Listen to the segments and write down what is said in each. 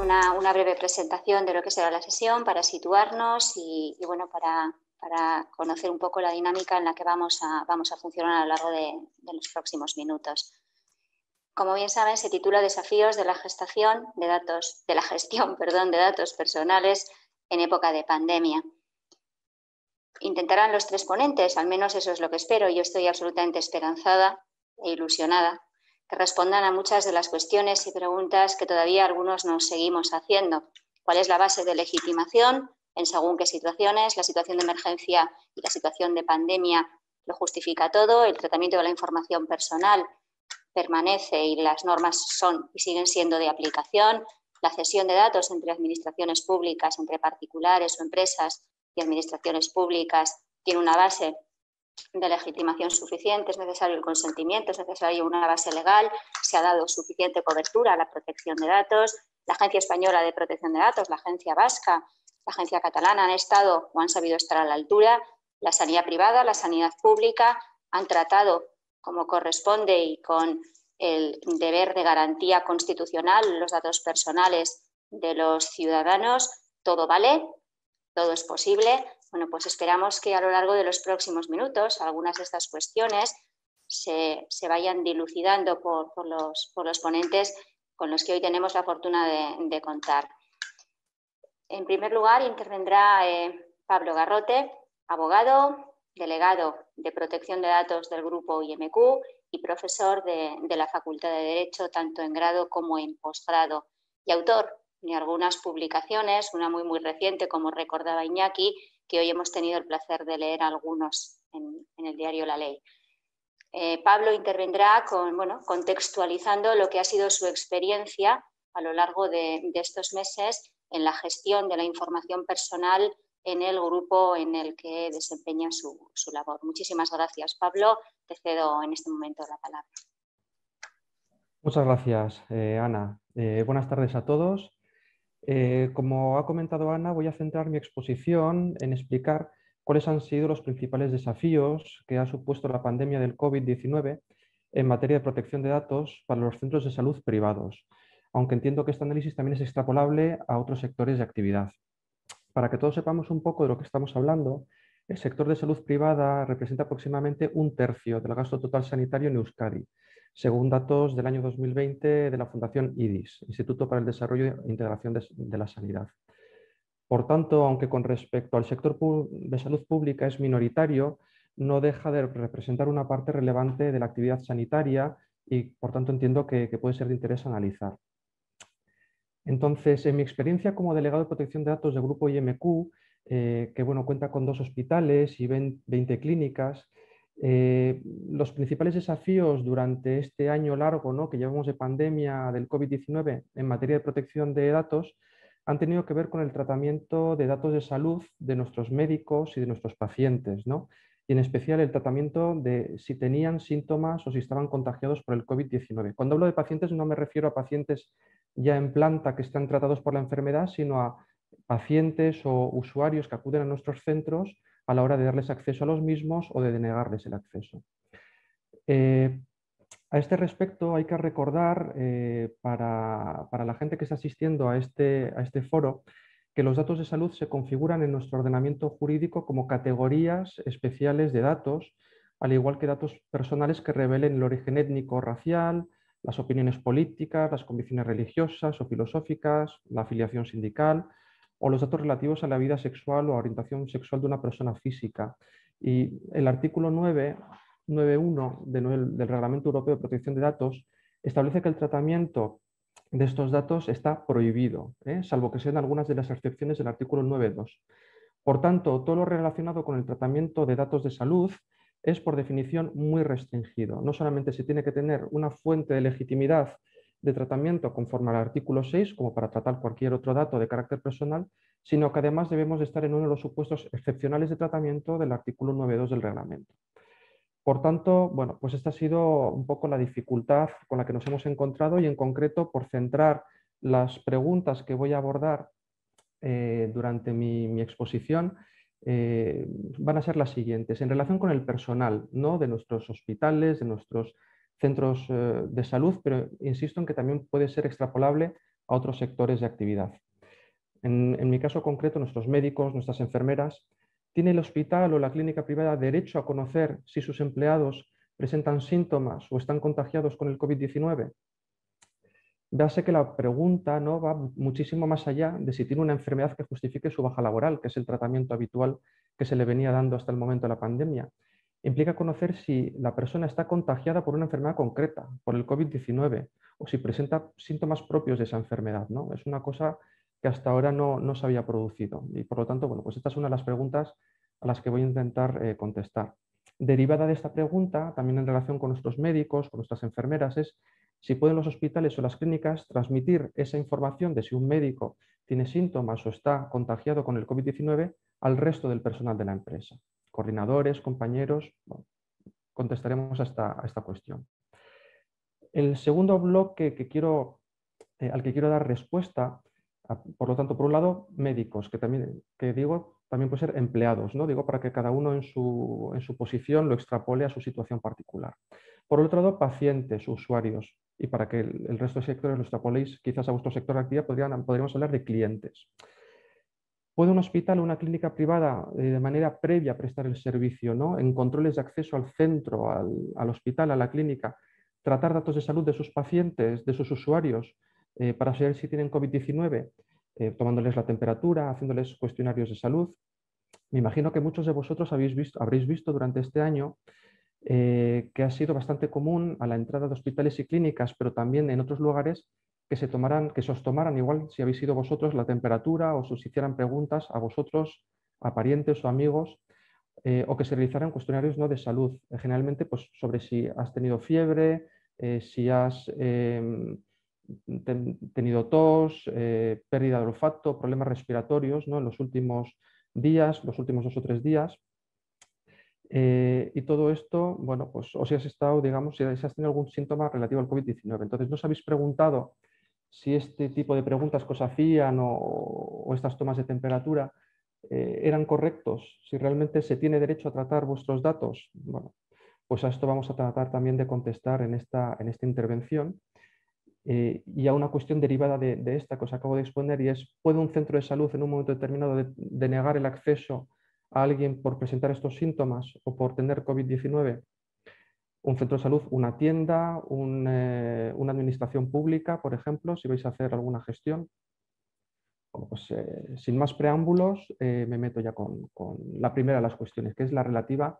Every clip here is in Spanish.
una breve presentación de lo que será la sesión para situarnos y bueno, para conocer un poco la dinámica en la que vamos a funcionar a lo largo de los próximos minutos. Como bien saben, se titula Desafíos de la gestión de datos personales en época de pandemia. Intentarán los tres ponentes, al menos eso es lo que espero, y yo estoy absolutamente esperanzada e ilusionada, que respondan a muchas de las cuestiones y preguntas que todavía algunos nos seguimos haciendo. ¿Cuál es la base de legitimación en según qué situaciones? La situación de emergencia y la situación de pandemia lo justifica todo. El tratamiento de la información personal permanece y las normas son y siguen siendo de aplicación. La cesión de datos entre administraciones públicas, entre particulares o empresas y administraciones públicas tiene una base de legitimación suficiente, es necesario el consentimiento, es necesaria una base legal, se ha dado suficiente cobertura a la protección de datos. La Agencia Española de Protección de Datos, la Agencia Vasca, la Agencia Catalana han estado o han sabido estar a la altura. La sanidad privada, la sanidad pública han tratado como corresponde y con el deber de garantía constitucional los datos personales de los ciudadanos. Todo vale, todo es posible. Bueno, pues esperamos que a lo largo de los próximos minutos algunas de estas cuestiones se vayan dilucidando por los ponentes con los que hoy tenemos la fortuna de contar. En primer lugar, intervendrá Pablo Garrote, abogado, delegado de protección de datos del Grupo IMQ y profesor de la Facultad de Derecho, tanto en grado como en posgrado, y autor de algunas publicaciones, una muy reciente, como recordaba Iñaki, que hoy hemos tenido el placer de leer algunos en el diario La Ley. Pablo intervendrá contextualizando lo que ha sido su experiencia a lo largo de estos meses en la gestión de la información personal en el grupo en el que desempeña su labor. Muchísimas gracias, Pablo. Te cedo en este momento la palabra. Muchas gracias, Ana. Buenas tardes a todos. Como ha comentado Ana, voy a centrar mi exposición en explicar cuáles han sido los principales desafíos que ha supuesto la pandemia del COVID-19 en materia de protección de datos para los centros de salud privados, aunque entiendo que este análisis también es extrapolable a otros sectores de actividad. Para que todos sepamos un poco de lo que estamos hablando, el sector de salud privada representa aproximadamente 1/3 del gasto total sanitario en Euskadi, según datos del año 2020 de la Fundación IDIS, Instituto para el Desarrollo e Integración de la Sanidad. Por tanto, aunque con respecto al sector de salud pública es minoritario, no deja de representar una parte relevante de la actividad sanitaria y, por tanto, entiendo que puede ser de interés analizar. Entonces, en mi experiencia como delegado de protección de datos del Grupo IMQ, que cuenta con 2 hospitales y 20 clínicas, los principales desafíos durante este año largo que llevamos de pandemia del COVID-19 en materia de protección de datos han tenido que ver con el tratamiento de datos de salud de nuestros médicos y de nuestros pacientes, y en especial el tratamiento de si tenían síntomas o si estaban contagiados por el COVID-19. Cuando hablo de pacientes no me refiero a pacientes ya en planta que están tratados por la enfermedad, sino a pacientes o usuarios que acuden a nuestros centros a la hora de darles acceso a los mismos o de denegarles el acceso. A este respecto hay que recordar para la gente que está asistiendo a este foro que los datos de salud se configuran en nuestro ordenamiento jurídico como categorías especiales de datos, al igual que datos personales que revelen el origen étnico o racial, las opiniones políticas, las convicciones religiosas o filosóficas, la afiliación sindical o los datos relativos a la vida sexual o orientación sexual de una persona física. Y el artículo 9.1 del Reglamento Europeo de Protección de Datos establece que el tratamiento de estos datos está prohibido, salvo que sean algunas de las excepciones del artículo 9.2. Por tanto, todo lo relacionado con el tratamiento de datos de salud es por definición muy restringido. No solamente se tiene que tener una fuente de legitimidad de tratamiento conforme al artículo 6, como para tratar cualquier otro dato de carácter personal, sino que además debemos de estar en uno de los supuestos excepcionales de tratamiento del artículo 9.2 del reglamento. Por tanto, pues esta ha sido un poco la dificultad con la que nos hemos encontrado y en concreto por centrar las preguntas que voy a abordar durante mi exposición van a ser las siguientes. En relación con el personal de nuestros hospitales, de nuestros centros de salud, pero insisto en que también puede ser extrapolable a a otros sectores de actividad. En mi caso concreto, nuestros médicos, nuestras enfermeras, ¿tiene el hospital o la clínica privada derecho a conocer si sus empleados presentan síntomas o están contagiados con el COVID-19? Véase que la pregunta, ¿no?, va muchísimo más allá de si tiene una enfermedad que justifique su baja laboral, que es el tratamiento habitual que se le venía dando hasta el momento de la pandemia. Implica conocer si la persona está contagiada por una enfermedad concreta, por el COVID-19, o si presenta síntomas propios de esa enfermedad, ¿no? Es una cosa que hasta ahora no se había producido. Y por lo tanto, bueno, pues esta es una de las preguntas a las que voy a intentar contestar. Derivada de esta pregunta, también en relación con nuestros médicos, con nuestras enfermeras, es si pueden los hospitales o las clínicas transmitir esa información de si un médico tiene síntomas o está contagiado con el COVID-19 al resto del personal de la empresa. Coordinadores, compañeros, bueno, contestaremos a esta cuestión. El segundo bloque al que quiero dar respuesta, por lo tanto, por un lado, médicos, que digo, también puede ser empleados, ¿no? Digo, para que cada uno en su posición lo extrapole a su situación particular. Por otro lado, pacientes, usuarios, y para que el resto de sectores lo extrapoléis quizás a vuestro sector de actividad, podríamos hablar de clientes. ¿Puede un hospital o una clínica privada de manera previa prestar el servicio, ¿no?, en controles de acceso al centro, al hospital, a la clínica, tratar datos de salud de sus pacientes, de sus usuarios, para saber si tienen COVID-19, tomándoles la temperatura, haciéndoles cuestionarios de salud? Me imagino que muchos de vosotros habréis visto durante este año que ha sido bastante común a la entrada de hospitales y clínicas, pero también en otros lugares, que se os tomaran, igual si habéis sido vosotros, la temperatura, o se os hicieran preguntas a vosotros, a parientes o amigos, o que se realizaran cuestionarios, ¿no?, de salud, generalmente pues, sobre si has tenido fiebre, si has tenido tos, pérdida de olfato, problemas respiratorios, ¿no?, en los últimos días, los últimos 2 o 3 días. Y todo esto, bueno, pues o si has estado, digamos, si has tenido algún síntoma relativo al COVID-19. Entonces, ¿no os habéis preguntado si este tipo de preguntas que os hacían o estas tomas de temperatura eran correctos? Si realmente se tiene derecho a tratar vuestros datos. Bueno, pues a esto vamos a tratar también de contestar en esta intervención. Y a una cuestión derivada de esta que os acabo de exponer, y es: ¿puede un centro de salud en un momento determinado denegar el acceso a alguien por presentar estos síntomas o por tener COVID-19? Un centro de salud, una tienda, una administración pública, por ejemplo, si vais a hacer alguna gestión. Bueno, pues sin más preámbulos, me meto ya con la primera de las cuestiones, que es la relativa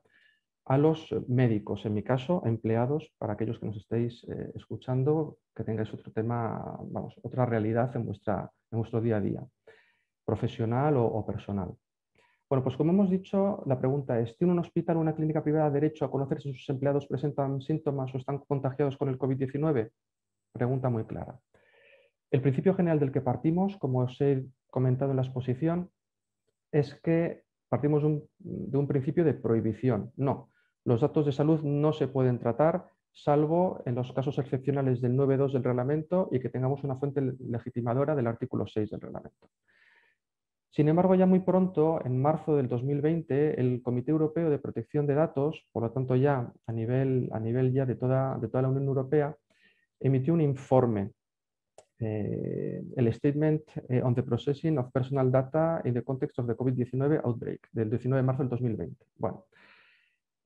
a los médicos, en mi caso, empleados, para aquellos que nos estéis escuchando, que tengáis otro tema, vamos, otra realidad en vuestro día a día, profesional o personal. Bueno, pues como hemos dicho, la pregunta es: ¿tiene un hospital o una clínica privada derecho a conocer si sus empleados presentan síntomas o están contagiados con el COVID-19? Pregunta muy clara. El principio general del que partimos, como os he comentado en la exposición, es que partimos de un principio de prohibición. No, los datos de salud no se pueden tratar, salvo en los casos excepcionales del 9.2 del reglamento y que tengamos una fuente legitimadora del artículo 6 del reglamento. Sin embargo, ya muy pronto, en marzo del 2020, el Comité Europeo de Protección de Datos, por lo tanto ya a nivel ya de toda la Unión Europea, emitió un informe, el Statement on the Processing of Personal Data in the Context of the COVID-19 Outbreak, del 19 de marzo del 2020. Bueno,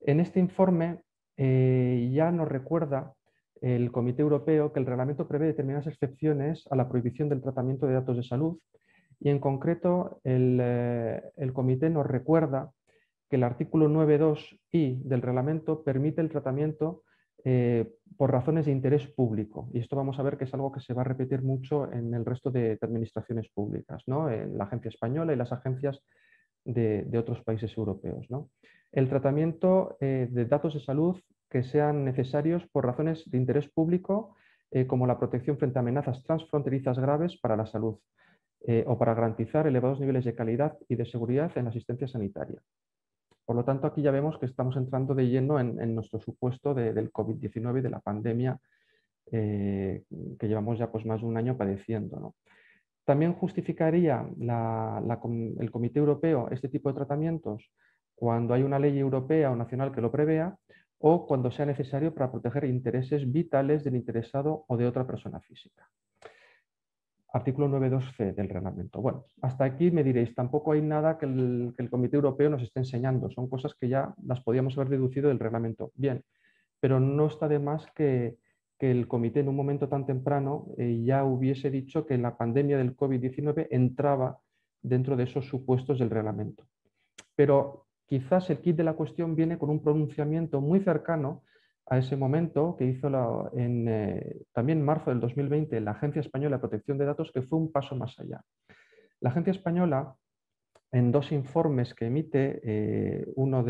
en este informe ya nos recuerda el Comité Europeo que el reglamento prevé determinadas excepciones a la prohibición del tratamiento de datos de salud, y en concreto el comité nos recuerda que el artículo 9.2i del reglamento permite el tratamiento por razones de interés público, y esto vamos a ver que es algo que se va a repetir mucho en el resto de administraciones públicas, ¿no?, en la agencia española y las agencias de otros países europeos, ¿no? El tratamiento de datos de salud que sean necesarios por razones de interés público, como la protección frente a amenazas transfronterizas graves para la salud, o para garantizar elevados niveles de calidad y de seguridad en la asistencia sanitaria. Por lo tanto, aquí ya vemos que estamos entrando de lleno en nuestro supuesto del COVID-19 y de la pandemia que llevamos ya pues, más de un año padeciendo, ¿no? También justificaría el Comité Europeo este tipo de tratamientos cuando hay una ley europea o nacional que lo prevea, o cuando sea necesario para proteger intereses vitales del interesado o de otra persona física. Artículo 9.2c del reglamento. Bueno, hasta aquí me diréis, tampoco hay nada que el Comité Europeo nos esté enseñando, son cosas que ya las podíamos haber deducido del reglamento. Bien, pero no está de más que el comité en un momento tan temprano ya hubiese dicho que la pandemia del COVID-19 entraba dentro de esos supuestos del reglamento. Pero quizás el kit de la cuestión viene con un pronunciamiento muy cercano a ese momento que hizo también en marzo del 2020 la Agencia Española de Protección de Datos, que fue un paso más allá. La Agencia Española, en dos informes que emite, uno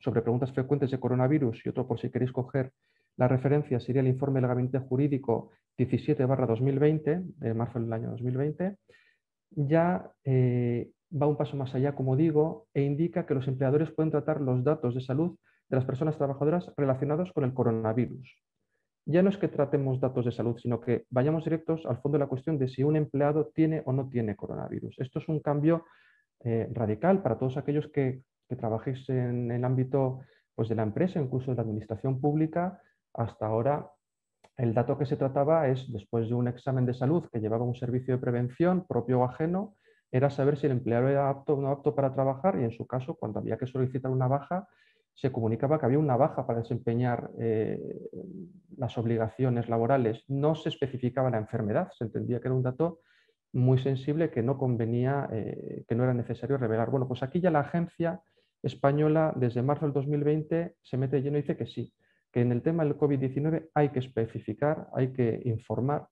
sobre preguntas frecuentes de coronavirus y otro, por si queréis coger la referencia, sería el informe del Gabinete Jurídico 17/2020, de marzo del año 2020, ya va un paso más allá, como digo, e indica que los empleadores pueden tratar los datos de salud de las personas trabajadoras relacionados con el coronavirus. Ya no es que tratemos datos de salud, sino que vayamos directos al fondo de la cuestión de si un empleado tiene o no tiene coronavirus. Esto es un cambio radical para todos aquellos que trabajéis en el ámbito pues, de la empresa, incluso de la administración pública. Hasta ahora el dato que se trataba es, después de un examen de salud que llevaba un servicio de prevención propio o ajeno, era saber si el empleado era apto o no apto para trabajar, y en su caso, cuando había que solicitar una baja, se comunicaba que había una baja para desempeñar las obligaciones laborales. No se especificaba la enfermedad, se entendía que era un dato muy sensible que no convenía, que no era necesario revelar. Bueno, pues aquí ya la Agencia Española, desde marzo del 2020, se mete lleno y dice que sí, que en el tema del COVID-19 hay que especificar, hay que informar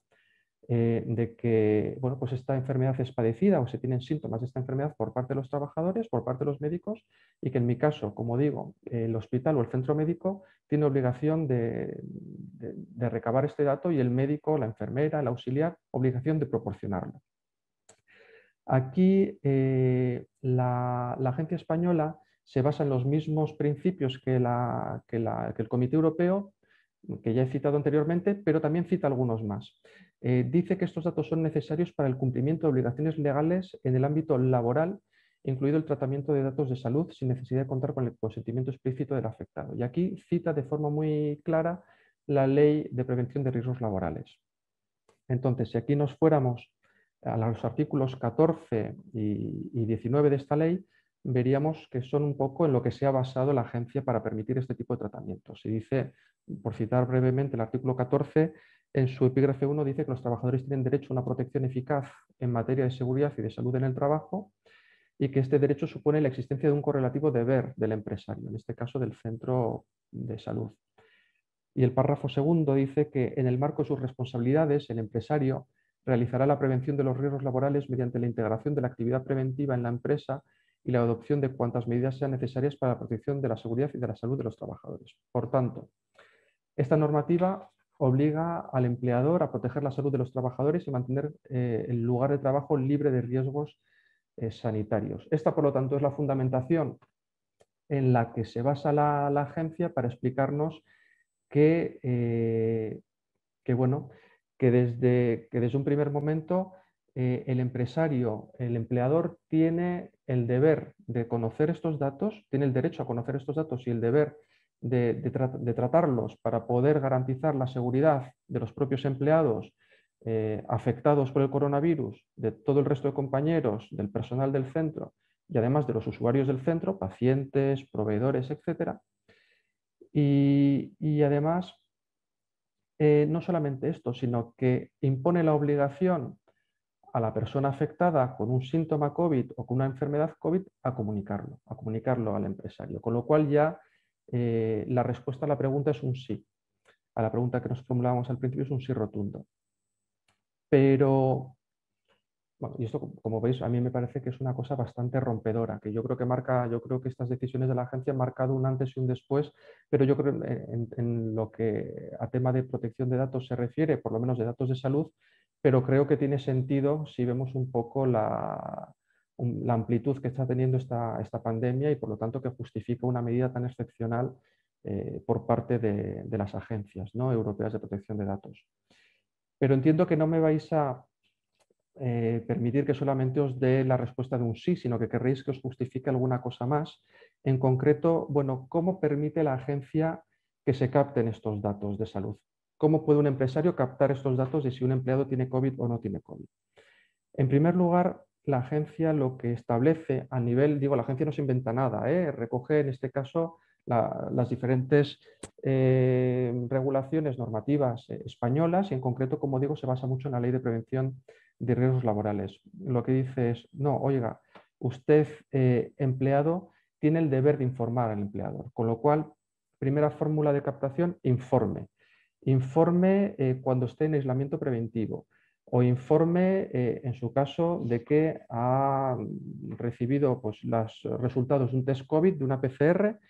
de que bueno, pues esta enfermedad es padecida o se tienen síntomas de esta enfermedad por parte de los trabajadores, por parte de los médicos, y que en mi caso, como digo, el hospital o el centro médico tiene obligación de recabar este dato, y el médico, la enfermera, el auxiliar, obligación de proporcionarlo. Aquí la Agencia Española se basa en los mismos principios que el Comité Europeo, que ya he citado anteriormente, pero también cita algunos más. Dice que estos datos son necesarios para el cumplimiento de obligaciones legales en el ámbito laboral, incluido el tratamiento de datos de salud, sin necesidad de contar con el consentimiento explícito del afectado. Y aquí cita de forma muy clara la Ley de Prevención de Riesgos Laborales. Entonces, si aquí nos fuéramos a los artículos 14 y 19 de esta ley, veríamos que son un poco en lo que se ha basado la agencia para permitir este tipo de tratamientos. Se dice, por citar brevemente el artículo 14, en su epígrafe 1 dice que los trabajadores tienen derecho a una protección eficaz en materia de seguridad y de salud en el trabajo, y que este derecho supone la existencia de un correlativo deber del empresario, en este caso del centro de salud. Y el párrafo segundo dice que en el marco de sus responsabilidades, el empresario realizará la prevención de los riesgos laborales mediante la integración de la actividad preventiva en la empresa y la adopción de cuantas medidas sean necesarias para la protección de la seguridad y de la salud de los trabajadores. Por tanto, esta normativa obliga al empleador a proteger la salud de los trabajadores y mantener el lugar de trabajo libre de riesgos sanitarios. Esta, por lo tanto, es la fundamentación en la que se basa la agencia para explicarnos que desde un primer momento el empresario, el empleador, tiene el deber de conocer estos datos, tiene el derecho a conocer estos datos y el deber de tratarlos para poder garantizar la seguridad de los propios empleados afectados por el coronavirus, de todo el resto de compañeros, del personal del centro y además de los usuarios del centro, pacientes, proveedores, etc. Y además, no solamente esto, sino que impone la obligación a la persona afectada con un síntoma COVID o con una enfermedad COVID a comunicarlo al empresario. Con lo cual ya la respuesta a la pregunta es un sí. A la pregunta que nos formulábamos al principio es un sí rotundo. Pero, bueno, y esto, como veis, a mí me parece que es una cosa bastante rompedora, que yo creo que estas decisiones de la agencia han marcado un antes y un después, pero yo creo en lo que a tema de protección de datos se refiere, por lo menos de datos de salud, pero creo que tiene sentido si vemos un poco la amplitud que está teniendo esta pandemia, y por lo tanto que justifica una medida tan excepcional por parte de las agencias, ¿no?, europeas de protección de datos. Pero entiendo que no me vais a permitir que solamente os dé la respuesta de un sí, sino que querréis que os justifique alguna cosa más. En concreto, bueno, ¿cómo permite la agencia que se capten estos datos de salud? ¿Cómo puede un empresario captar estos datos de si un empleado tiene COVID o no tiene COVID? En primer lugar, la agencia lo que establece a nivel, digo, la agencia no se inventa nada, recoge en este caso las diferentes regulaciones normativas españolas y en concreto, como digo, se basa mucho en la Ley de Prevención de Riesgos Laborales. Lo que dice es, no, oiga, usted empleado tiene el deber de informar al empleador, con lo cual, primera fórmula de captación, informe. Informe cuando esté en aislamiento preventivo o informe, en su caso, de que ha recibido pues, los resultados de un test COVID, de una PCR,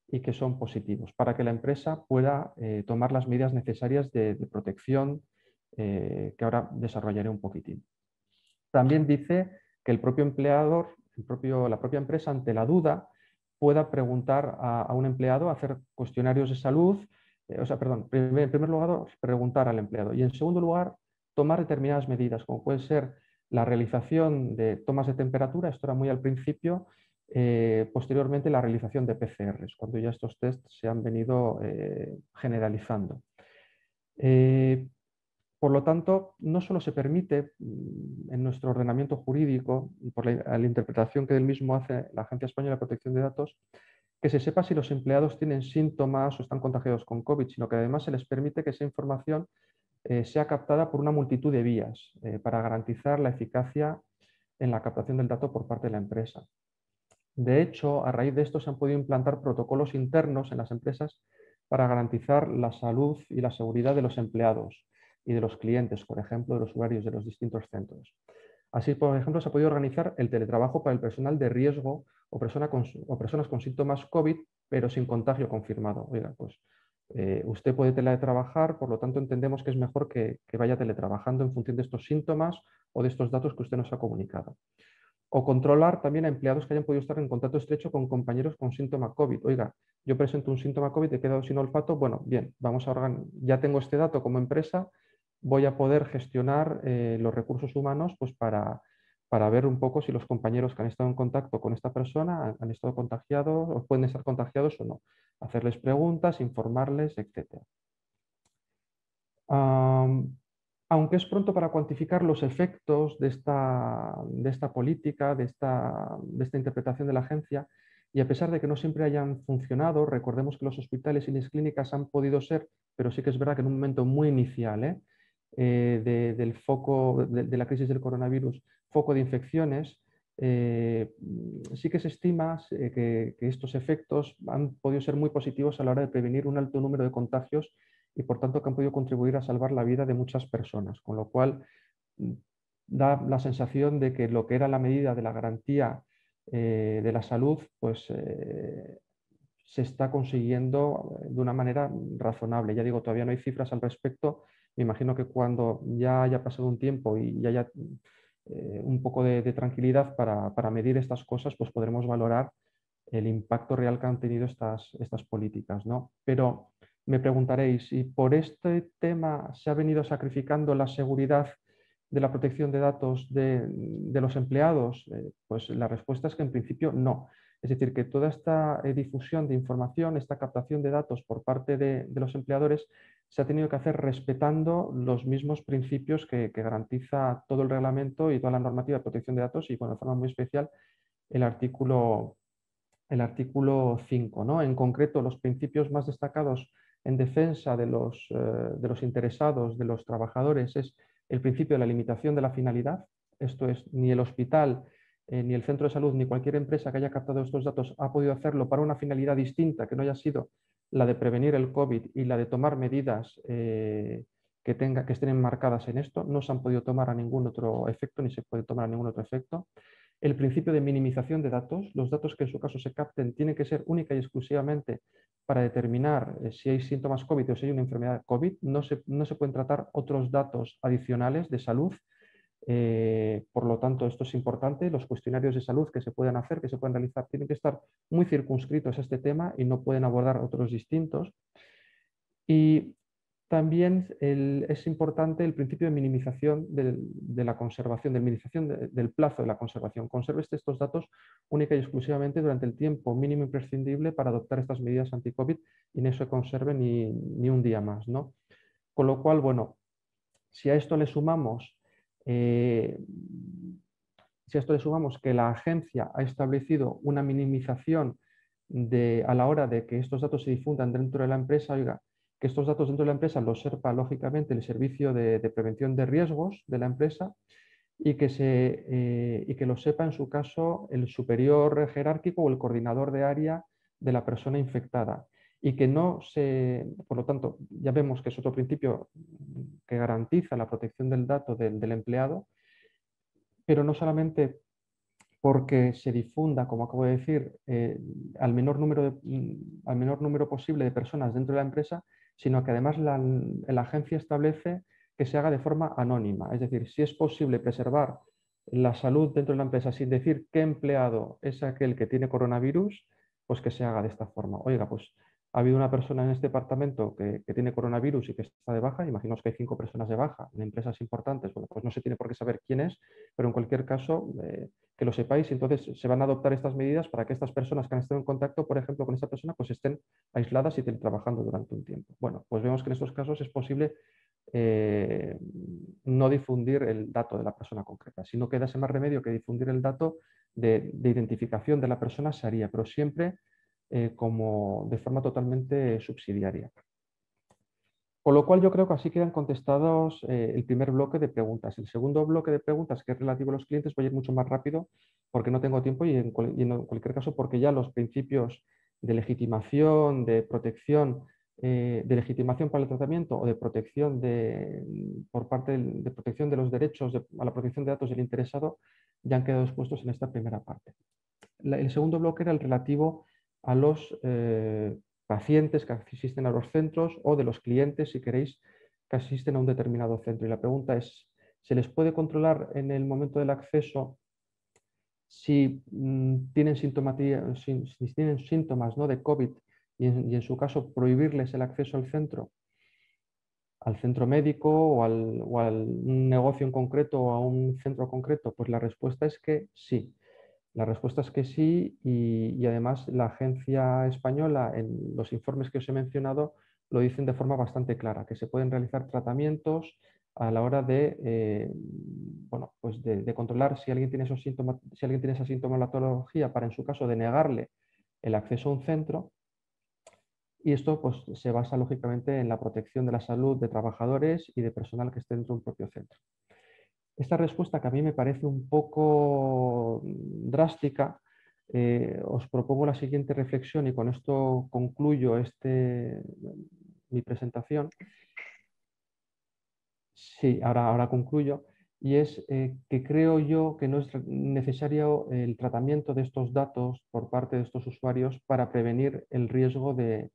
y que son positivos, para que la empresa pueda tomar las medidas necesarias de protección que ahora desarrollaré un poquitín. También dice que el propio empleador, la propia empresa, ante la duda, pueda preguntar a un empleado, hacer cuestionarios de salud, en primer lugar, preguntar al empleado y en segundo lugar, tomar determinadas medidas, como puede ser la realización de tomas de temperatura, esto era muy al principio, posteriormente la realización de PCRs, cuando ya estos tests se han venido generalizando. Por lo tanto, no solo se permite en nuestro ordenamiento jurídico y por la interpretación que del mismo hace la Agencia Española de Protección de Datos, que se sepa si los empleados tienen síntomas o están contagiados con COVID, sino que además se les permite que esa información sea captada por una multitud de vías para garantizar la eficacia en la captación del dato por parte de la empresa. De hecho, a raíz de esto se han podido implantar protocolos internos en las empresas para garantizar la salud y la seguridad de los empleados y de los clientes, por ejemplo, de los usuarios de los distintos centros. Así, por ejemplo, se ha podido organizar el teletrabajo para el personal de riesgo o personas con síntomas COVID, pero sin contagio confirmado. Oiga, pues usted puede teletrabajar, por lo tanto entendemos que es mejor que vaya teletrabajando en función de estos síntomas o de estos datos que usted nos ha comunicado. O controlar también a empleados que hayan podido estar en contacto estrecho con compañeros con síntoma COVID. Oiga, yo presento un síntoma COVID, he quedado sin olfato, bueno, bien, ya tengo este dato como empresa, voy a poder gestionar los recursos humanos pues para ver un poco si los compañeros que han estado en contacto con esta persona han estado contagiados o pueden estar contagiados o no. Hacerles preguntas, informarles, etc. Aunque es pronto para cuantificar los efectos de esta política, de esta interpretación de la agencia, y a pesar de que no siempre hayan funcionado, recordemos que los hospitales y las clínicas han podido ser, pero sí que es verdad que en un momento muy inicial del foco de la crisis del coronavirus, foco de infecciones, sí que se estima que estos efectos han podido ser muy positivos a la hora de prevenir un alto número de contagios y por tanto que han podido contribuir a salvar la vida de muchas personas, con lo cual da la sensación de que lo que era la medida de la garantía de la salud, pues se está consiguiendo de una manera razonable. Ya digo, todavía no hay cifras al respecto. Me imagino que cuando ya haya pasado un tiempo y haya un poco de tranquilidad para medir estas cosas, pues podremos valorar el impacto real que han tenido estas políticas, ¿no? Pero me preguntaréis, ¿y por este tema se ha venido sacrificando la seguridad de la protección de datos de los empleados? Pues la respuesta es que en principio no. Es decir, que toda esta difusión de información, esta captación de datos por parte de los empleadores se ha tenido que hacer respetando los mismos principios que garantiza todo el reglamento y toda la normativa de protección de datos y, bueno, de forma muy especial, el artículo 5, ¿no? En concreto, los principios más destacados en defensa de los interesados, de los trabajadores, es el principio de la limitación de la finalidad. Esto es, ni el hospital, ni el centro de salud, ni cualquier empresa que haya captado estos datos ha podido hacerlo para una finalidad distinta que no haya sido la de prevenir el COVID y la de tomar medidas que estén enmarcadas en esto. No se han podido tomar a ningún otro efecto, ni se puede tomar a ningún otro efecto. El principio de minimización de datos. Los datos que en su caso se capten tienen que ser única y exclusivamente para determinar si hay síntomas COVID o si hay una enfermedad COVID. No se pueden tratar otros datos adicionales de salud. Por lo tanto, esto es importante. Los cuestionarios de salud que se puedan hacer, que se pueden realizar, tienen que estar muy circunscritos a este tema y no pueden abordar otros distintos. Y también es importante el principio de minimización de la conservación, de minimización del plazo de la conservación. Conserve estos datos única y exclusivamente durante el tiempo mínimo imprescindible para adoptar estas medidas anti-COVID y no se conserve ni un día más, ¿no? Con lo cual, bueno, si a esto le sumamos que la agencia ha establecido una minimización a la hora de que estos datos se difundan dentro de la empresa, oiga, que estos datos dentro de la empresa los sepa lógicamente el servicio de prevención de riesgos de la empresa y que lo sepa en su caso el superior jerárquico o el coordinador de área de la persona infectada. Y que no se, por lo tanto, ya vemos que es otro principio que garantiza la protección del dato del empleado, pero no solamente porque se difunda, como acabo de decir, al menor número posible de personas dentro de la empresa, sino que además la agencia establece que se haga de forma anónima. Es decir, si es posible preservar la salud dentro de la empresa sin decir qué empleado es aquel que tiene coronavirus, pues que se haga de esta forma. Oiga, pues ha habido una persona en este departamento que tiene coronavirus y que está de baja, imaginaos que hay 5 personas de baja en empresas importantes, bueno, pues no se tiene por qué saber quién es, pero en cualquier caso que lo sepáis, y entonces se van a adoptar estas medidas para que estas personas que han estado en contacto, por ejemplo, con esta persona, pues estén aisladas y trabajando durante un tiempo. Bueno, pues vemos que en estos casos es posible no difundir el dato de la persona concreta. Si no quedase más remedio que difundir el dato de identificación de la persona, se haría, pero siempre como de forma totalmente subsidiaria. Con lo cual yo creo que así quedan contestados el primer bloque de preguntas. El segundo bloque de preguntas, que es relativo a los clientes, voy a ir mucho más rápido porque no tengo tiempo y en cualquier caso porque ya los principios de legitimación, de protección, de legitimación para el tratamiento o de protección por parte de protección de los derechos a la protección de datos del interesado ya han quedado expuestos en esta primera parte. El segundo bloque era el relativo a los pacientes que asisten a los centros o de los clientes, si queréis, que asisten a un determinado centro. Y la pregunta es, ¿se les puede controlar en el momento del acceso si tienen síntomas, ¿no?, de COVID y en su caso prohibirles el acceso al centro médico o un negocio en concreto o a un centro concreto? Pues la respuesta es que sí. La respuesta es que sí y además la agencia española en los informes que os he mencionado lo dicen de forma bastante clara, que se pueden realizar tratamientos a la hora bueno, pues de controlar si alguien tiene esos síntomas, si alguien tiene esa sintomatología para en su caso denegarle el acceso a un centro. Y esto pues, se basa lógicamente en la protección de la salud de trabajadores y de personal que esté dentro de un propio centro. Esta respuesta, que a mí me parece un poco drástica, os propongo la siguiente reflexión y con esto concluyo mi presentación. Sí, ahora concluyo. Y es que creo yo que no es necesario el tratamiento de estos datos por parte de estos usuarios para prevenir el riesgo de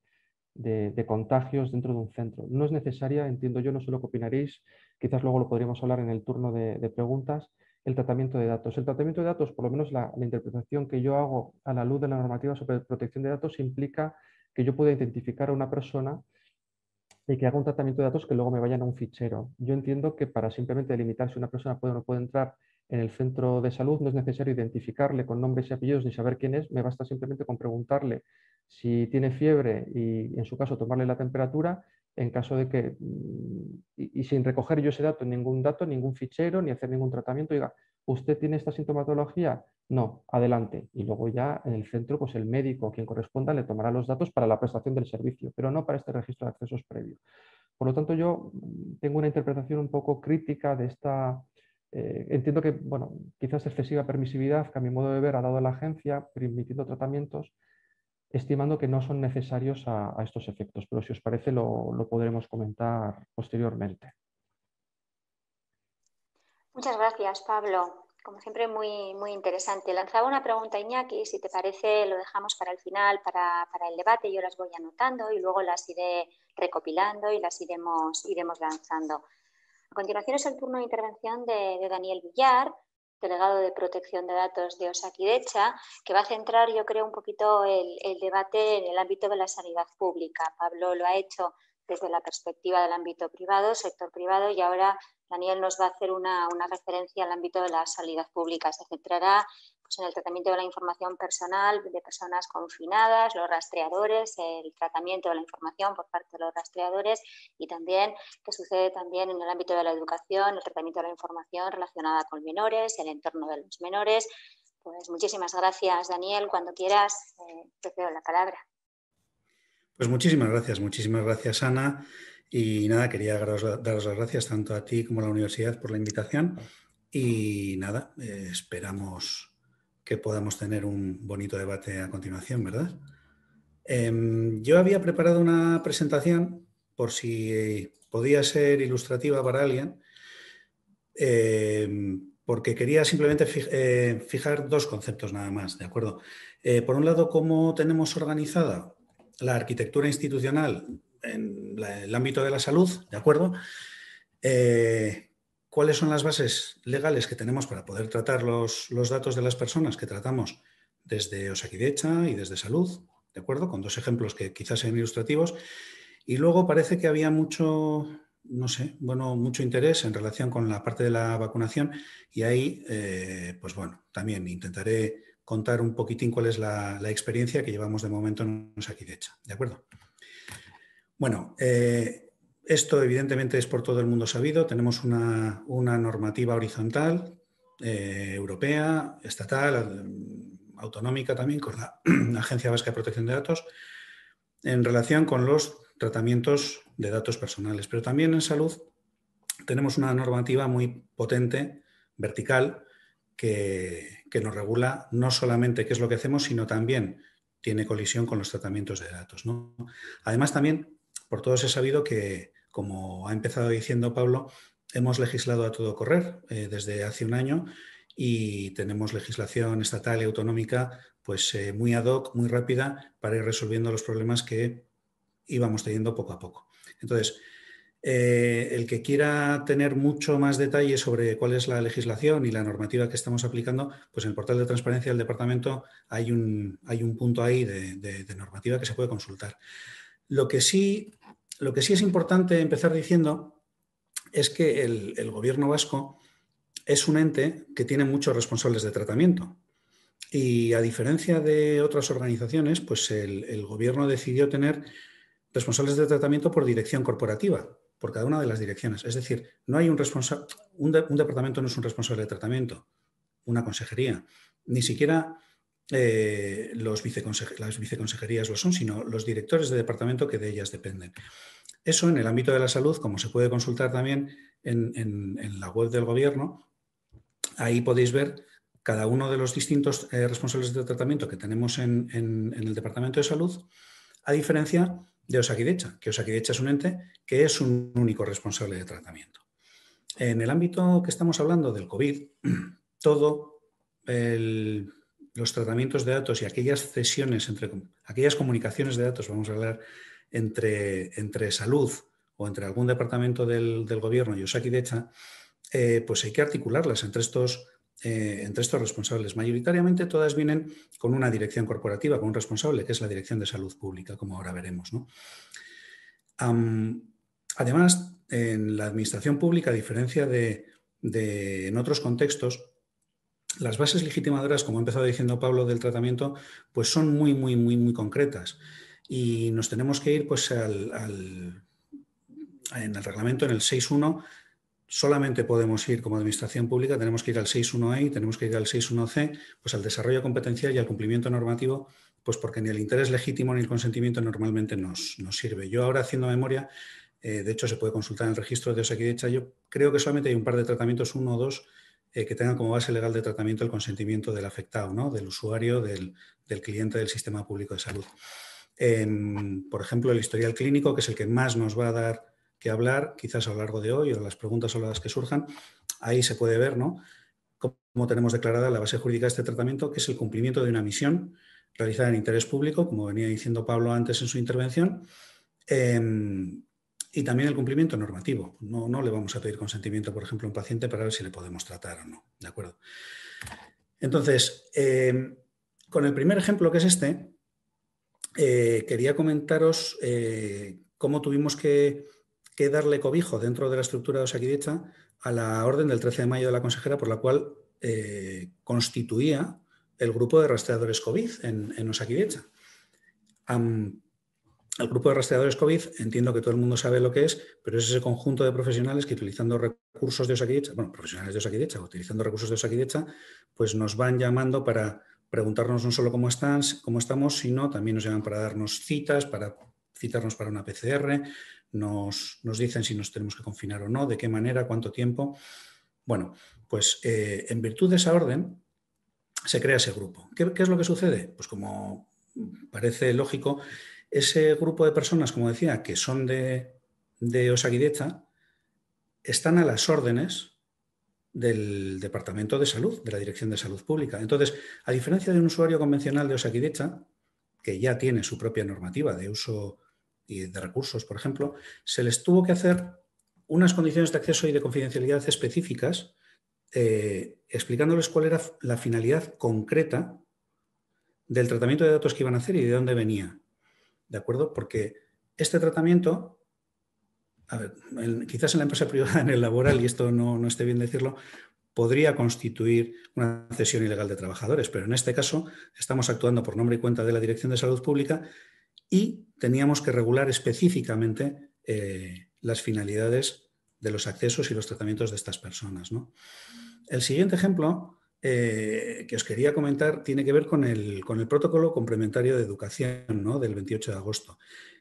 contagios dentro de un centro. No es necesaria, entiendo yo, no sé lo que opinaréis, quizás luego lo podríamos hablar en el turno de preguntas, el tratamiento de datos. El tratamiento de datos, por lo menos la interpretación que yo hago a la luz de la normativa sobre protección de datos, implica que yo pueda identificar a una persona y que haga un tratamiento de datos que luego me vayan a un fichero. Yo entiendo que para simplemente delimitar si una persona puede o no puede entrar en el centro de salud no es necesario identificarle con nombres y apellidos ni saber quién es, me basta simplemente con preguntarle si tiene fiebre y en su caso tomarle la temperatura en caso de que, y sin recoger yo ese dato, ningún fichero, ni hacer ningún tratamiento, diga, ¿usted tiene esta sintomatología? No, adelante. Y luego ya en el centro, pues el médico, quien corresponda, le tomará los datos para la prestación del servicio, pero no para este registro de accesos previo. Por lo tanto, yo tengo una interpretación un poco crítica de esta. Entiendo que, bueno, quizás excesiva permisividad que a mi modo de ver ha dado la agencia, permitiendo tratamientos, estimando que no son necesarios a estos efectos. Pero si os parece, lo podremos comentar posteriormente. Muchas gracias, Pablo. Como siempre, muy, muy interesante. Lanzaba una pregunta, Iñaki, si te parece lo dejamos para el final, para el debate. Yo las voy anotando y luego las iré recopilando y las iremos lanzando. A continuación es el turno de intervención de Daniel Villar, delegado de Protección de Datos de Osakidetza, que va a centrar, yo creo, un poquito el debate en el ámbito de la sanidad pública. Pablo lo ha hecho desde la perspectiva del ámbito privado, sector privado, y ahora Daniel nos va a hacer una referencia al ámbito de la sanidad pública. Se centrará pues en el tratamiento de la información personal de personas confinadas, los rastreadores, el tratamiento de la información por parte de los rastreadores y también que sucede también en el ámbito de la educación, el tratamiento de la información relacionada con menores, el entorno de los menores. Pues muchísimas gracias, Daniel. Cuando quieras, te cedo la palabra. Pues muchísimas gracias, Ana. Y nada, quería daros las gracias tanto a ti como a la universidad por la invitación. Y nada, esperamos que podamos tener un bonito debate a continuación, ¿verdad? Yo había preparado una presentación por si podía ser ilustrativa para alguien, porque quería simplemente fijar dos conceptos nada más, ¿de acuerdo? Por un lado, cómo tenemos organizada la arquitectura institucional en el ámbito de la salud, ¿de acuerdo? ¿Cuáles son las bases legales que tenemos para poder tratar los datos de las personas que tratamos desde Osakidetza y desde Salud, ¿de acuerdo? Con dos ejemplos que quizás sean ilustrativos. Y luego parece que había mucho, no sé, bueno, mucho interés en relación con la parte de la vacunación y ahí, pues bueno, también intentaré contar un poquitín cuál es la experiencia que llevamos de momento en Osakidetza, ¿de acuerdo? Bueno, esto evidentemente es por todo el mundo sabido. Tenemos una normativa horizontal, europea, estatal, autonómica también, con la Agencia Vasca de Protección de Datos, en relación con los tratamientos de datos personales. Pero también en salud tenemos una normativa muy potente, vertical, que nos regula no solamente qué es lo que hacemos, sino también tiene colisión con los tratamientos de datos, ¿no? Además, también, por todos he sabido que, como ha empezado diciendo Pablo, hemos legislado a todo correr desde hace un año y tenemos legislación estatal y autonómica pues, muy ad hoc, muy rápida, para ir resolviendo los problemas que íbamos teniendo poco a poco. Entonces, el que quiera tener mucho más detalle sobre cuál es la legislación y la normativa que estamos aplicando, pues en el portal de transparencia del departamento hay un punto ahí de normativa que se puede consultar. Lo que sí es importante empezar diciendo es que el gobierno vasco es un ente que tiene muchos responsables de tratamiento. Y a diferencia de otras organizaciones, pues el gobierno decidió tener responsables de tratamiento por dirección corporativa, por cada una de las direcciones. Es decir, no hay un responsable, un departamento no es un responsable de tratamiento, una consejería, ni siquiera las viceconsejerías lo son, sino los directores de departamento que de ellas dependen. Eso en el ámbito de la salud, como se puede consultar también en la web del gobierno, ahí podéis ver cada uno de los distintos responsables de tratamiento que tenemos en el Departamento de Salud, a diferencia de Osakidetza, que Osakidetza es un ente que es un único responsable de tratamiento. En el ámbito que estamos hablando del COVID, los tratamientos de datos y aquellas cesiones, aquellas comunicaciones de datos, vamos a hablar, entre salud o entre algún departamento del gobierno y Osakidetza, pues hay que articularlas entre estos responsables. Mayoritariamente todas vienen con una dirección corporativa, con un responsable, que es la Dirección de Salud Pública, como ahora veremos, ¿no? Además, en la administración pública, a diferencia de en otros contextos, las bases legitimadoras, como ha empezado diciendo Pablo, del tratamiento, pues son muy concretas. Y nos tenemos que ir pues, en el reglamento, en el 6.1, solamente podemos ir como administración pública, tenemos que ir al 6.1e y tenemos que ir al 6.1c, pues al desarrollo competencial y al cumplimiento normativo, pues porque ni el interés legítimo ni el consentimiento normalmente nos sirve. Yo ahora, haciendo memoria, de hecho se puede consultar en el registro de Osakidetza, yo creo que solamente hay un par de tratamientos, 1 o 2, que tengan como base legal de tratamiento el consentimiento del afectado, ¿no? Del usuario, del cliente del sistema público de salud. Por ejemplo, el historial clínico, que es el que más nos va a dar que hablar, quizás a lo largo de hoy, o las preguntas o las que surjan, ahí se puede ver, ¿no?, cómo tenemos declarada la base jurídica de este tratamiento, que es el cumplimiento de una misión realizada en interés público, como venía diciendo Pablo antes en su intervención, y también el cumplimiento normativo. No le vamos a pedir consentimiento, por ejemplo, a un paciente para ver si le podemos tratar o no, ¿de acuerdo? Entonces, con el primer ejemplo, que es este, quería comentaros cómo tuvimos que darle cobijo dentro de la estructura de Osakidetza a la orden del 13 de mayo de la consejera, por la cual constituía el grupo de rastreadores COVID en Osakidetza. El grupo de rastreadores COVID, entiendo que todo el mundo sabe lo que es, pero es ese conjunto de profesionales que utilizando recursos de Osakidetza, bueno, profesionales de Osakidetza, utilizando recursos de Osakidetza, pues nos van llamando para preguntarnos no solo cómo estamos, sino también nos llaman para darnos citas, para citarnos para una PCR, nos dicen si nos tenemos que confinar o no, de qué manera, cuánto tiempo. Bueno, pues en virtud de esa orden se crea ese grupo. ¿Qué es lo que sucede? Pues como parece lógico, ese grupo de personas, como decía, que son de Osakidetza, están a las órdenes del Departamento de Salud, de la Dirección de Salud Pública. Entonces, a diferencia de un usuario convencional de Osakidetza, que ya tiene su propia normativa de uso y de recursos, por ejemplo, se les tuvo que hacer unas condiciones de acceso y de confidencialidad específicas, explicándoles cuál era la finalidad concreta del tratamiento de datos que iban a hacer y de dónde venía. ¿De acuerdo? Porque este tratamiento, a ver, quizás en la empresa privada, en el laboral, y esto no esté bien decirlo, podría constituir una cesión ilegal de trabajadores, pero en este caso estamos actuando por nombre y cuenta de la Dirección de Salud Pública y teníamos que regular específicamente las finalidades de los accesos y los tratamientos de estas personas, ¿no? El siguiente ejemplo que os quería comentar tiene que ver con el protocolo complementario de educación, ¿no?, del 28 de agosto.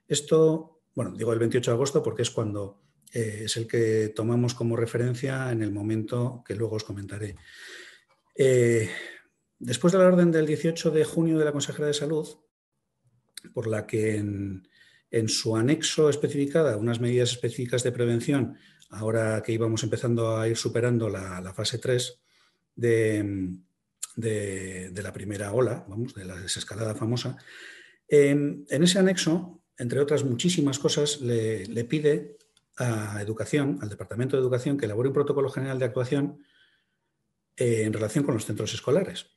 Esto, bueno, digo el 28 de agosto porque es cuando es el que tomamos como referencia en el momento que luego os comentaré. Después de la orden del 18 de junio de la Consejera de Salud, por la que en su anexo especificada unas medidas específicas de prevención, ahora que íbamos empezando a ir superando la fase 3 de la primera ola, vamos, de la desescalada famosa, en ese anexo, entre otras muchísimas cosas, le pide a Educación, al Departamento de Educación, que elabore un protocolo general de actuación en relación con los centros escolares,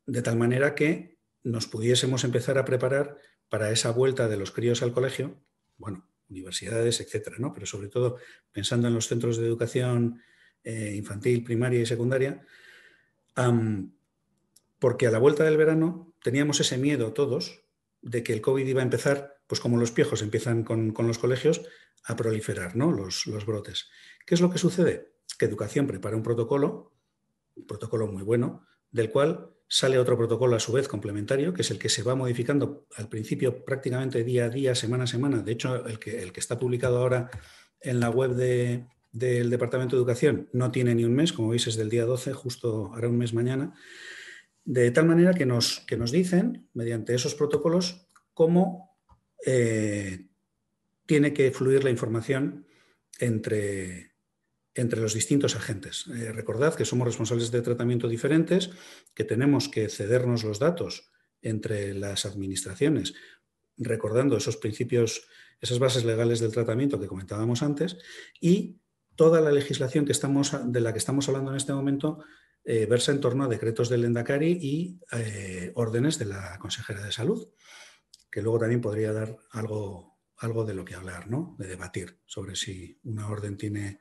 de tal manera que nos pudiésemos empezar a preparar para esa vuelta de los críos al colegio, bueno, universidades, etcétera, ¿no? Pero sobre todo pensando en los centros de educación infantil, primaria y secundaria, porque a la vuelta del verano teníamos ese miedo todos de que el COVID iba a empezar, pues como los piojos empiezan con los colegios, a proliferar, ¿no?, los brotes. ¿Qué es lo que sucede? Que Educación prepara un protocolo muy bueno, del cual sale otro protocolo a su vez complementario, que es el que se va modificando al principio prácticamente día a día, semana a semana. De hecho, el que está publicado ahora en la web del Departamento de Educación no tiene ni un mes, como veis es del día 12, justo hará un mes mañana, de tal manera que nos dicen, mediante esos protocolos, cómo tiene que fluir la información entre los distintos agentes. Recordad que somos responsables de tratamiento diferentes, que tenemos que cedernos los datos entre las administraciones, recordando esos principios, esas bases legales del tratamiento que comentábamos antes, y toda la legislación de la que estamos hablando en este momento versa en torno a decretos del Lehendakari y órdenes de la Consejera de Salud, que luego también podría dar algo de lo que hablar, ¿no?, de debatir sobre si una orden tiene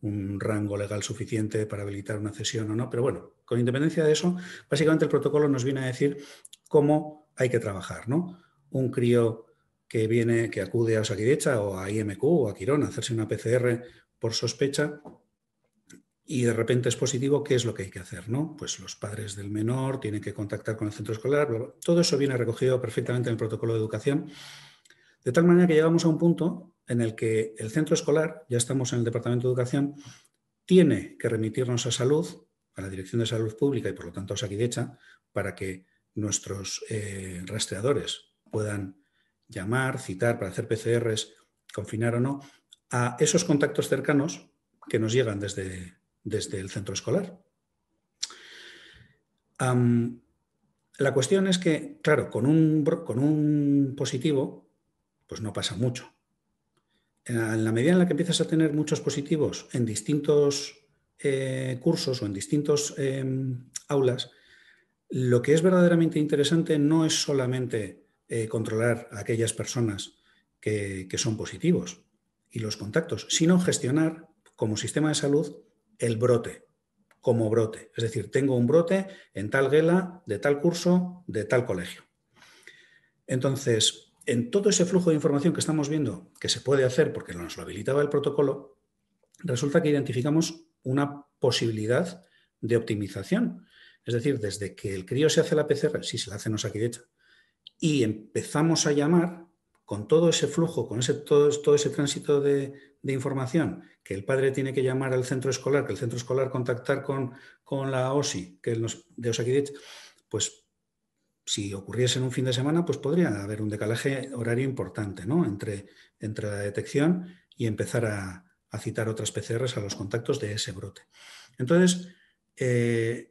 un rango legal suficiente para habilitar una cesión o no, pero bueno, con independencia de eso, básicamente el protocolo nos viene a decir cómo hay que trabajar, ¿no? Un crío que acude a Osakidetza o a IMQ o a Quirón a hacerse una PCR por sospecha y de repente es positivo, ¿qué es lo que hay que hacer, no? Pues los padres del menor tienen que contactar con el centro escolar, bla, bla. Todo eso viene recogido perfectamente en el protocolo de educación, de tal manera que llegamos a un punto en el que el centro escolar, ya estamos en el Departamento de Educación, tiene que remitirnos a Salud, a la Dirección de Salud Pública y por lo tanto a Osakidetza, para que nuestros rastreadores puedan llamar, citar para hacer PCRs, confinar o no, a esos contactos cercanos que nos llegan desde el centro escolar. La cuestión es que, claro, con un positivo, pues no pasa mucho. En la medida en la que empiezas a tener muchos positivos en distintos cursos o en distintos aulas, lo que es verdaderamente interesante no es solamente controlar a aquellas personas que son positivos y los contactos, sino gestionar como sistema de salud el brote como brote. Es decir, tengo un brote en tal gela, de tal curso, de tal colegio. Entonces, en todo ese flujo de información que estamos viendo que se puede hacer porque nos lo habilitaba el protocolo, resulta que identificamos una posibilidad de optimización. Es decir, desde que el crío se hace la PCR, si se la hace en Osakidetza, y empezamos a llamar con todo ese flujo, con todo ese tránsito de información, que el padre tiene que llamar al centro escolar, que el centro escolar contactar con la OSI, que es de Osakidetza, pues si ocurriese en un fin de semana, pues podría haber un decalaje horario importante, ¿no? entre la detección y empezar a citar otras PCRs a los contactos de ese brote. Entonces, se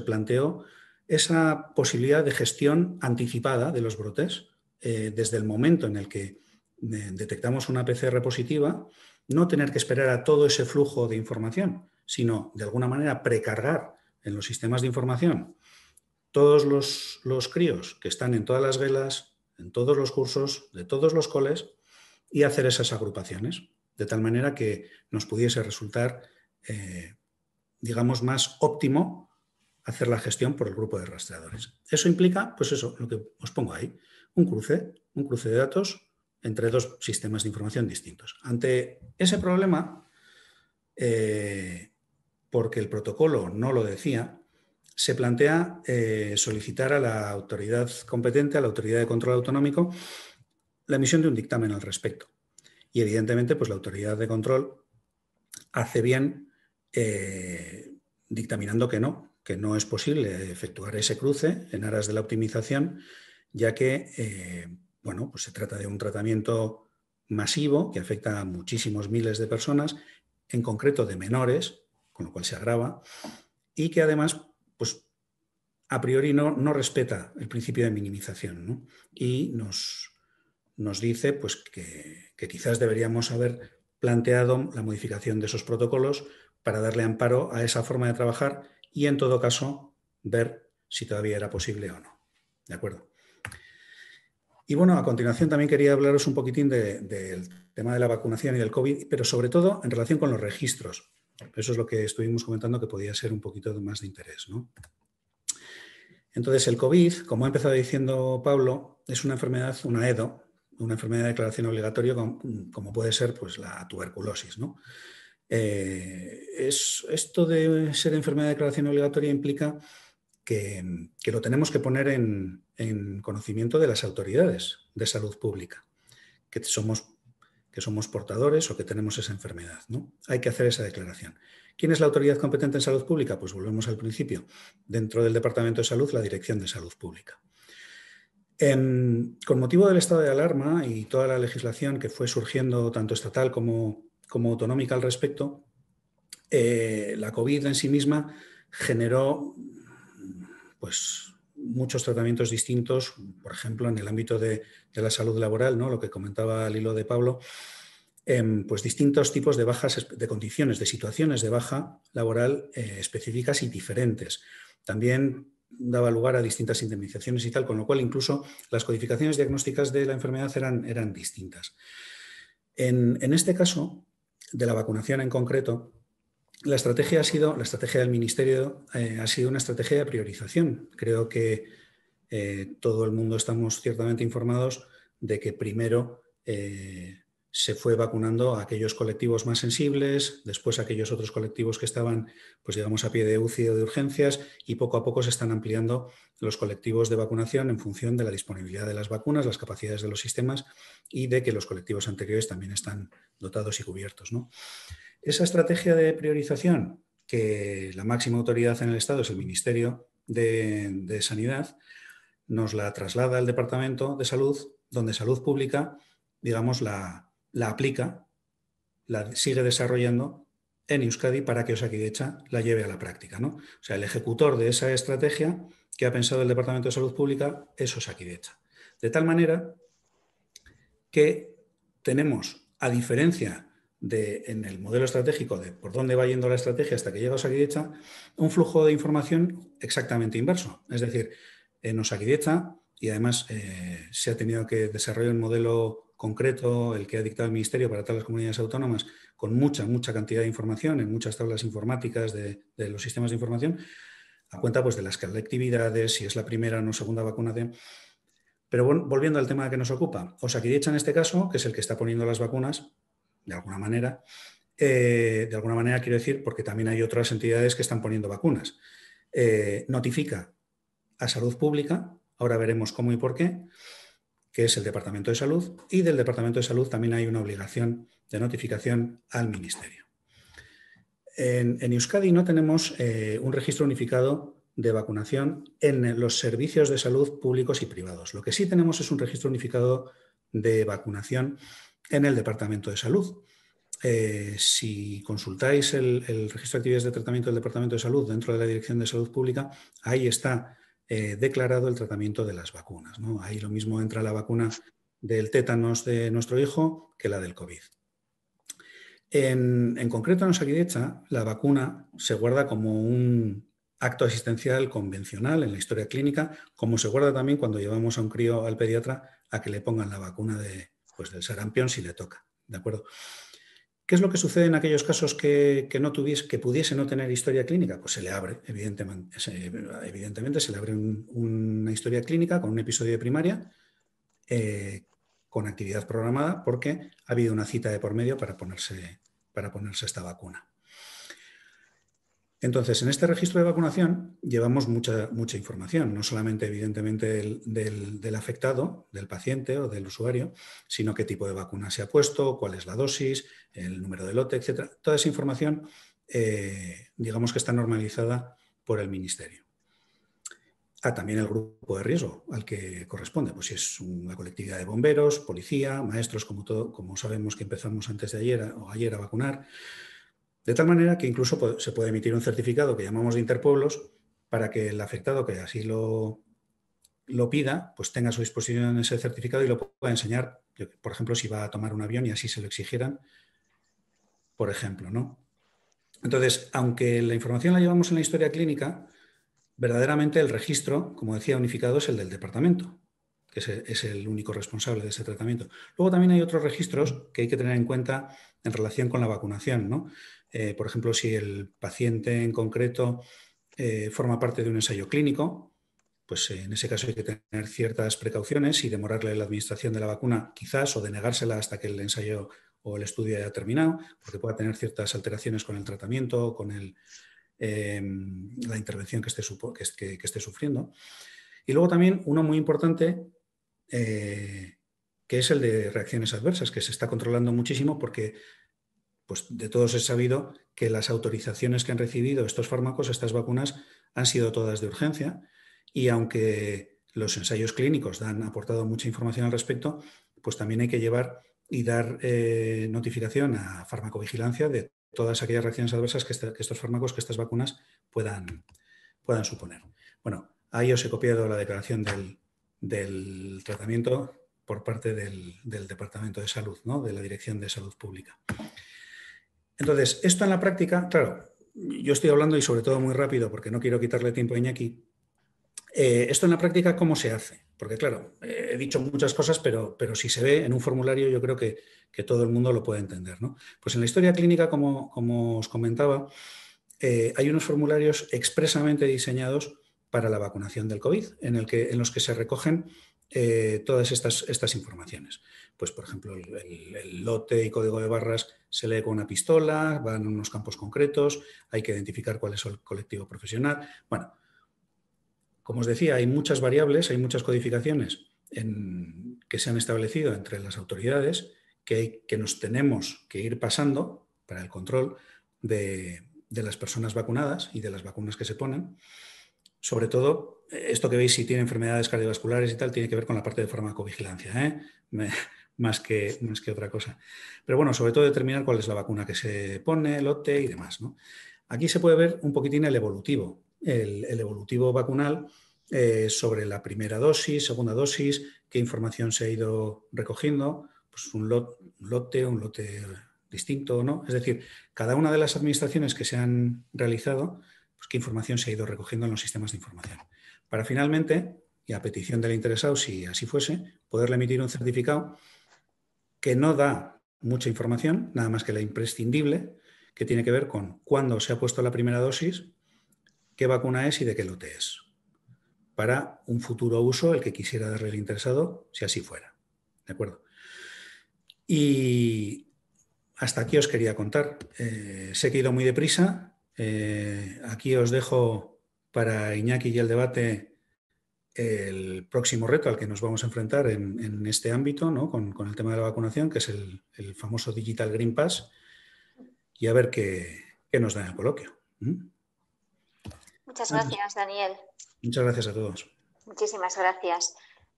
planteó esa posibilidad de gestión anticipada de los brotes desde el momento en el que detectamos una PCR positiva, no tener que esperar a todo ese flujo de información, sino de alguna manera precargar en los sistemas de información todos los críos que están en todas las velas, en todos los cursos, de todos los coles, y hacer esas agrupaciones, de tal manera que nos pudiese resultar, digamos, más óptimo hacer la gestión por el grupo de rastreadores. Eso implica, pues eso, lo que os pongo ahí, un cruce de datos entre dos sistemas de información distintos. Ante ese problema, porque el protocolo no lo decía, se plantea solicitar a la autoridad competente, a la autoridad de control autonómico, la emisión de un dictamen al respecto. Y evidentemente, pues la autoridad de control hace bien dictaminando que no es posible efectuar ese cruce en aras de la optimización, ya que bueno, pues se trata de un tratamiento masivo que afecta a muchísimos miles de personas, en concreto de menores, con lo cual se agrava, y que además, pues a priori no respeta el principio de minimización, ¿no? Y nos dice pues, que quizás deberíamos haber planteado la modificación de esos protocolos para darle amparo a esa forma de trabajar y, en todo caso, ver si todavía era posible o no. ¿De acuerdo? Y bueno, a continuación también quería hablaros un poquitín del tema de la vacunación y del COVID, pero sobre todo en relación con los registros. Eso es lo que estuvimos comentando que podía ser un poquito más de interés, ¿no? Entonces, el COVID, como ha empezado diciendo Pablo, es una enfermedad, una EDO, una enfermedad de declaración obligatoria, como puede ser pues, la tuberculosis, ¿no? Esto de ser enfermedad de declaración obligatoria implica que lo tenemos que poner en conocimiento de las autoridades de salud pública, que somos portadores o que tenemos esa enfermedad, ¿no? Hay que hacer esa declaración. ¿Quién es la autoridad competente en salud pública? Pues volvemos al principio. Dentro del Departamento de Salud, la Dirección de Salud Pública. Con motivo del estado de alarma y toda la legislación que fue surgiendo tanto estatal como autonómica al respecto, la COVID en sí misma generó pues, muchos tratamientos distintos, por ejemplo, en el ámbito de la salud laboral, ¿no? Lo que comentaba al hilo de Pablo, pues distintos tipos de bajas, de condiciones, de situaciones de baja laboral específicas y diferentes. También daba lugar a distintas indemnizaciones y tal, con lo cual incluso las codificaciones diagnósticas de la enfermedad eran distintas. En este caso, de la vacunación en concreto, la estrategia del Ministerio ha sido una estrategia de priorización. Creo que todo el mundo estamos ciertamente informados de que primero se fue vacunando a aquellos colectivos más sensibles, después a aquellos otros colectivos que estaban, pues digamos, a pie de UCI o de urgencias, y poco a poco se están ampliando los colectivos de vacunación en función de la disponibilidad de las vacunas, las capacidades de los sistemas y de que los colectivos anteriores también están dotados y cubiertos, ¿no? Esa estrategia de priorización, que la máxima autoridad en el Estado es el Ministerio de Sanidad, nos la traslada al Departamento de Salud, donde Salud Pública, digamos, la aplica, la sigue desarrollando en Euskadi para que Osakidetza la lleve a la práctica, ¿no? O sea, el ejecutor de esa estrategia que ha pensado el Departamento de Salud Pública es Osakidetza. De tal manera que tenemos, a diferencia en el modelo estratégico de por dónde va yendo la estrategia hasta que llega a Osakidetza, un flujo de información exactamente inverso. Es decir, en Osakidetza, y además se ha tenido que desarrollar un modelo concreto, el que ha dictado el Ministerio para todas las comunidades autónomas, con mucha cantidad de información en muchas tablas informáticas de los sistemas de información, a cuenta pues, de las actividades, si es la primera o no segunda vacuna de... Pero bueno, volviendo al tema que nos ocupa, Osakidetza en este caso, que es el que está poniendo las vacunas, de alguna manera quiero decir, porque también hay otras entidades que están poniendo vacunas, notifica a Salud Pública, ahora veremos cómo y por qué, que es el Departamento de Salud, y del Departamento de Salud también hay una obligación de notificación al Ministerio. En Euskadi no tenemos un registro unificado de vacunación en los servicios de salud públicos y privados. Lo que sí tenemos es un registro unificado de vacunación en el Departamento de Salud. Si consultáis el registro de actividades de tratamiento del Departamento de Salud dentro de la Dirección de Salud Pública, ahí está declarado el tratamiento de las vacunas, ¿no? Ahí lo mismo entra la vacuna del tétanos de nuestro hijo que la del COVID. En concreto, en Osakidetza, la vacuna se guarda como un acto asistencial convencional en la historia clínica, como se guarda también cuando llevamos a un crío al pediatra a que le pongan la vacuna del sarampión si le toca, ¿de acuerdo? ¿Qué es lo que sucede en aquellos casos que pudiese no tener historia clínica? Pues se le abre, evidentemente se le abre una historia clínica con un episodio de primaria, con actividad programada, porque ha habido una cita de por medio para ponerse esta vacuna. Entonces, en este registro de vacunación llevamos mucha información, no solamente evidentemente del afectado, del paciente o del usuario, sino qué tipo de vacuna se ha puesto, cuál es la dosis, el número de lote, etc. Toda esa información, digamos que está normalizada por el Ministerio. También el grupo de riesgo al que corresponde, pues si es una colectividad de bomberos, policía, maestros, como sabemos que empezamos antes de ayer a vacunar. De tal manera que incluso se puede emitir un certificado que llamamos de interpueblos para que el afectado que así lo pida, pues tenga a su disposición ese certificado y lo pueda enseñar, por ejemplo, si va a tomar un avión y así se lo exigieran, por ejemplo, ¿no? Entonces, aunque la información la llevamos en la historia clínica, verdaderamente el registro, como decía, unificado es el del departamento, que es el único responsable de ese tratamiento. Luego también hay otros registros que hay que tener en cuenta en relación con la vacunación, ¿no? Por ejemplo, si el paciente en concreto forma parte de un ensayo clínico, pues en ese caso hay que tener ciertas precauciones y demorarle la administración de la vacuna quizás o denegársela hasta que el ensayo o el estudio haya terminado, porque pueda tener ciertas alteraciones con el tratamiento, con la intervención que esté sufriendo. Y luego también uno muy importante, que es el de reacciones adversas, que se está controlando muchísimo porque pues, de todos es sabido que las autorizaciones que han recibido estos fármacos, estas vacunas, han sido todas de urgencia y aunque los ensayos clínicos han aportado mucha información al respecto, pues también hay que llevar y dar notificación a farmacovigilancia de todas aquellas reacciones adversas que estos fármacos, que estas vacunas puedan suponer. Bueno, ahí os he copiado la declaración del tratamiento por parte del Departamento de Salud, ¿no? De la Dirección de Salud Pública. Entonces, esto en la práctica, claro, yo estoy hablando y sobre todo muy rápido porque no quiero quitarle tiempo a Iñaki. Esto en la práctica, ¿cómo se hace? Porque claro, he dicho muchas cosas, pero si se ve en un formulario yo creo que todo el mundo lo puede entender, ¿no? Pues en la historia clínica, como os comentaba, hay unos formularios expresamente diseñados para la vacunación del COVID, en los que se recogen todas estas informaciones. Pues, por ejemplo, el lote y código de barras se lee con una pistola, van a unos campos concretos, hay que identificar cuál es el colectivo profesional. Bueno, como os decía, hay muchas variables, hay muchas codificaciones que se han establecido entre las autoridades que nos tenemos que ir pasando para el control de las personas vacunadas y de las vacunas que se ponen. Sobre todo, esto que veis, si tiene enfermedades cardiovasculares y tal, tiene que ver con la parte de farmacovigilancia, más que otra cosa. Pero bueno, sobre todo determinar cuál es la vacuna que se pone, el lote y demás, ¿no? Aquí se puede ver un poquitín el evolutivo, el evolutivo vacunal sobre la primera dosis, segunda dosis, qué información se ha ido recogiendo, pues un lote distinto o no. Es decir, cada una de las administraciones que se han realizado, pues qué información se ha ido recogiendo en los sistemas de información. Para finalmente, y a petición del interesado, si así fuese, poderle emitir un certificado que no da mucha información, nada más que la imprescindible, que tiene que ver con cuándo se ha puesto la primera dosis, qué vacuna es y de qué lote es, para un futuro uso, el que quisiera darle el interesado, si así fuera. ¿De acuerdo? Y hasta aquí os quería contar. Sé que he ido muy deprisa. Aquí os dejo para Iñaki y el debate el próximo reto al que nos vamos a enfrentar en este ámbito, ¿no? con el tema de la vacunación, que es el famoso Digital Green Pass, y a ver qué nos da en el coloquio. Muchas gracias, Daniel. Muchas gracias a todos. Muchísimas gracias.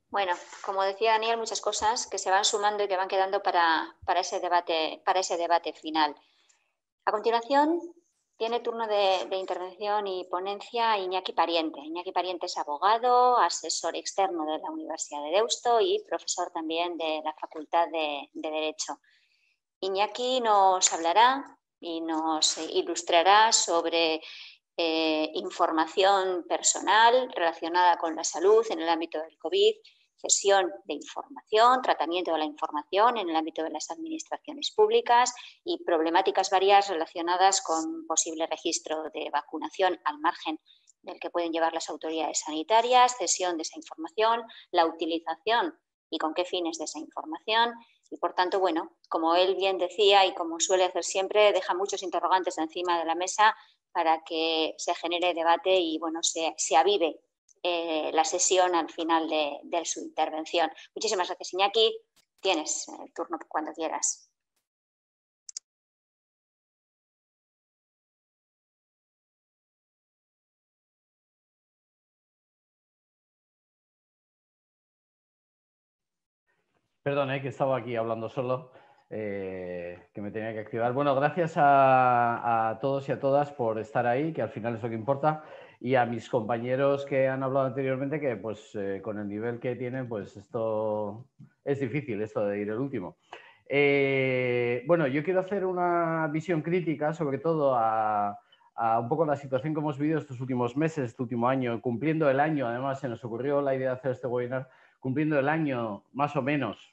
Bueno, como decía Daniel, muchas cosas que se van sumando y que van quedando para ese debate final. A continuación, tiene turno de intervención y ponencia Iñaki Pariente. Iñaki Pariente es abogado, asesor externo de la Universidad de Deusto y profesor también de la Facultad de Derecho. Iñaki nos hablará y nos ilustrará sobre información personal relacionada con la salud en el ámbito del COVID, cesión de información, tratamiento de la información en el ámbito de las administraciones públicas y problemáticas varias relacionadas con posible registro de vacunación al margen del que pueden llevar las autoridades sanitarias, cesión de esa información, la utilización y con qué fines de esa información. Y por tanto, bueno, como él bien decía y como suele hacer siempre, deja muchos interrogantes encima de la mesa para que se genere debate y bueno, se avive la sesión al final de su intervención. Muchísimas gracias, Iñaki. Tienes el turno cuando quieras. Perdón, que estaba aquí hablando solo, que me tenía que activar. Bueno, gracias a todos y a todas por estar ahí, que al final es lo que importa, y a mis compañeros que han hablado anteriormente, que pues con el nivel que tienen, pues esto es difícil, esto de ir el último. Bueno, yo quiero hacer una visión crítica, sobre todo a un poco la situación que hemos vivido estos últimos meses, este último año, cumpliendo el año. Además, se nos ocurrió la idea de hacer este webinar cumpliendo el año más o menos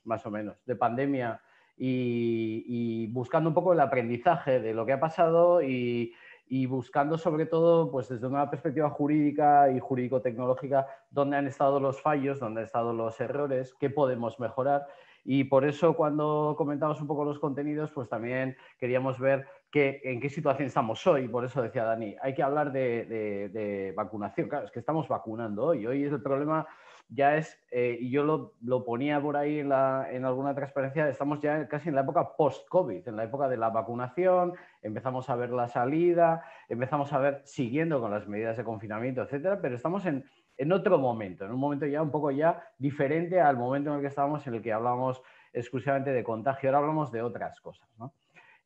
de pandemia y buscando un poco el aprendizaje de lo que ha pasado y buscando sobre todo, pues desde una perspectiva jurídica y jurídico-tecnológica, dónde han estado los fallos, dónde han estado los errores, qué podemos mejorar. Y por eso cuando comentamos un poco los contenidos, pues también queríamos ver en qué situación estamos hoy. Por eso decía Dani, hay que hablar de vacunación. Claro, es que estamos vacunando hoy. Hoy es el problema. Ya es, y yo lo ponía por ahí en alguna transparencia, estamos ya casi en la época post-COVID, en la época de la vacunación, empezamos a ver la salida, empezamos a ver, siguiendo con las medidas de confinamiento, etcétera, pero estamos en otro momento, en un momento ya un poco ya diferente al momento en el que estábamos, en el que hablábamos exclusivamente de contagio. Ahora hablamos de otras cosas, ¿no?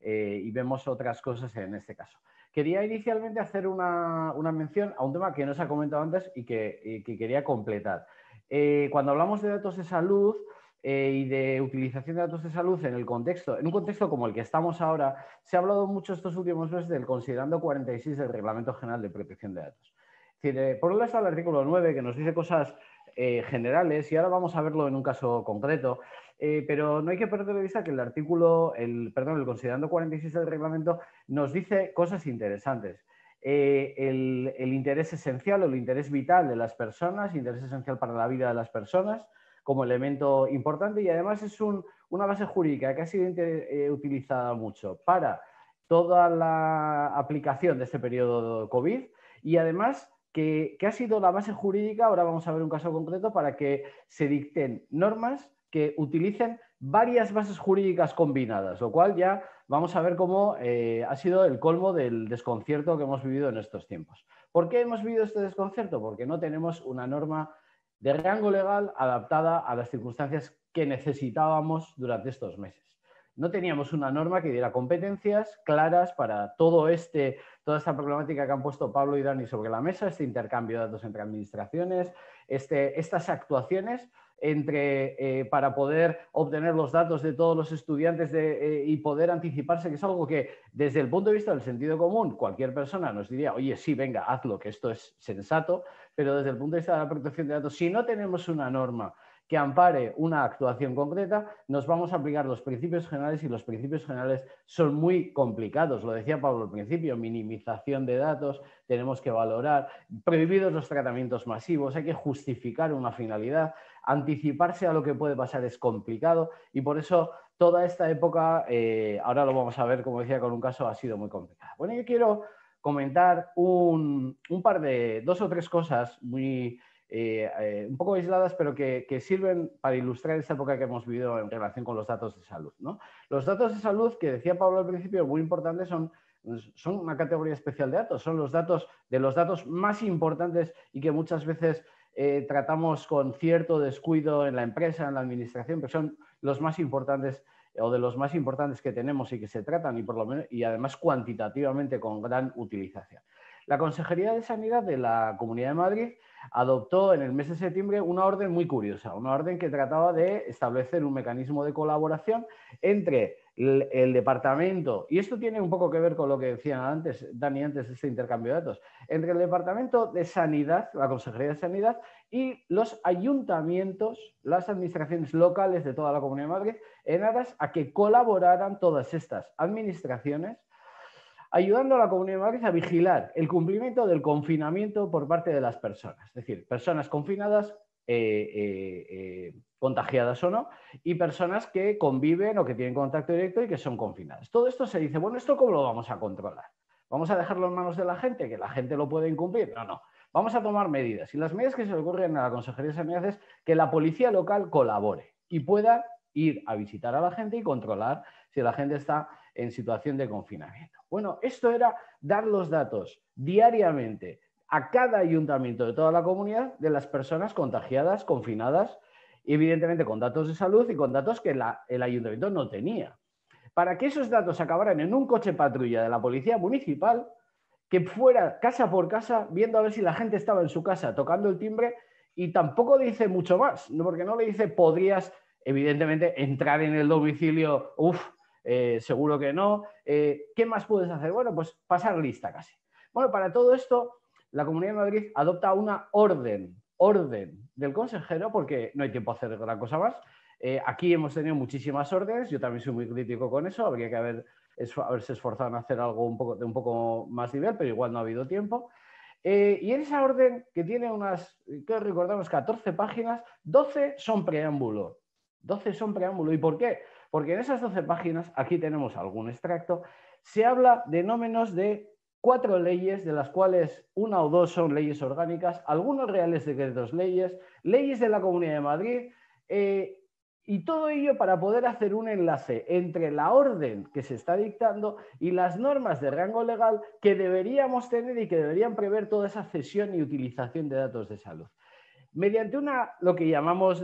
Y vemos otras cosas en este caso. Quería inicialmente hacer una mención a un tema que no se ha comentado antes y que quería completar. Cuando hablamos de datos de salud y de utilización de datos de salud en un contexto como el que estamos ahora, se ha hablado mucho estos últimos meses del considerando 46 del Reglamento General de Protección de Datos. Es decir, por un lado está el artículo 9 que nos dice cosas generales y ahora vamos a verlo en un caso concreto, pero no hay que perder de vista que el considerando 46 del reglamento nos dice cosas interesantes. El interés esencial o el interés vital de las personas, interés esencial para la vida de las personas como elemento importante, y además es una base jurídica que ha sido utilizada mucho para toda la aplicación de este periodo COVID y además que ha sido la base jurídica, ahora vamos a ver un caso concreto, para que se dicten normas que utilicen varias bases jurídicas combinadas, lo cual ya vamos a ver cómo ha sido el colmo del desconcierto que hemos vivido en estos tiempos. ¿Por qué hemos vivido este desconcierto? Porque no tenemos una norma de rango legal adaptada a las circunstancias que necesitábamos durante estos meses. No teníamos una norma que diera competencias claras para toda esta problemática que han puesto Pablo y Dani sobre la mesa, este intercambio de datos entre administraciones, estas actuaciones para poder obtener los datos de todos los estudiantes y poder anticiparse, que es algo que desde el punto de vista del sentido común cualquier persona nos diría, oye, sí, venga, hazlo, que esto es sensato, pero desde el punto de vista de la protección de datos, si no tenemos una norma que ampare una actuación concreta, nos vamos a aplicar los principios generales y los principios generales son muy complicados. Lo decía Pablo al principio, minimización de datos, tenemos que valorar, prohibidos los tratamientos masivos, hay que justificar una finalidad, anticiparse a lo que puede pasar es complicado y por eso toda esta época, ahora lo vamos a ver, como decía, con un caso ha sido muy complicada. Bueno, yo quiero comentar un par de 2 o 3 cosas muy un poco aisladas, pero que sirven para ilustrar esta época que hemos vivido en relación con los datos de salud, ¿no? Los datos de salud, que decía Pablo al principio, muy importantes, son una categoría especial de datos, son los datos más importantes y que muchas veces tratamos con cierto descuido en la empresa, en la administración, pero son los más importantes o de los más importantes que tenemos y que se tratan y además cuantitativamente con gran utilización. La Consejería de Sanidad de la Comunidad de Madrid adoptó en el mes de septiembre una orden muy curiosa, una orden que trataba de establecer un mecanismo de colaboración entre el departamento, y esto tiene un poco que ver con lo que decía antes, Dani, antes de este intercambio de datos, entre el Departamento de Sanidad, la Consejería de Sanidad, y los ayuntamientos, las administraciones locales de toda la Comunidad de Madrid, en aras a que colaboraran todas estas administraciones ayudando a la Comunidad de Madrid a vigilar el cumplimiento del confinamiento por parte de las personas. Es decir, personas confinadas, contagiadas o no, y personas que conviven o que tienen contacto directo y que son confinadas. Todo esto se dice, bueno, ¿esto cómo lo vamos a controlar? ¿Vamos a dejarlo en manos de la gente, que la gente lo puede incumplir? No, no. Vamos a tomar medidas. Y las medidas que se le ocurren a la Consejería de Sanidad es que la policía local colabore y pueda ir a visitar a la gente y controlar si la gente está en situación de confinamiento. Bueno, esto era dar los datos diariamente a cada ayuntamiento de toda la comunidad de las personas contagiadas, confinadas, evidentemente con datos de salud y con datos que el ayuntamiento no tenía. Para que esos datos acabaran en un coche patrulla de la policía municipal que fuera casa por casa viendo a ver si la gente estaba en su casa tocando el timbre y tampoco dice mucho más, porque no le dice podrías, evidentemente, entrar en el domicilio, seguro que no. ¿Qué más puedes hacer? Bueno, pues pasar lista casi. Bueno, para todo esto, la Comunidad de Madrid adopta una orden del consejero, porque no hay tiempo a hacer gran cosa más. Aquí hemos tenido muchísimas órdenes, yo también soy muy crítico con eso, habría que haberse esforzado en hacer algo de un poco más nivel, pero igual no ha habido tiempo. Y en esa orden, que tiene que recordamos, 14 páginas, 12 son preámbulo. 12 son preámbulo. ¿Y por qué? Porque en esas 12 páginas, aquí tenemos algún extracto, se habla de no menos de 4 leyes, de las cuales 1 o 2 son leyes orgánicas, algunos reales decretos leyes de la Comunidad de Madrid, y todo ello para poder hacer un enlace entre la orden que se está dictando y las normas de rango legal que deberíamos tener y que deberían prever toda esa cesión y utilización de datos de salud. Mediante lo que llamamos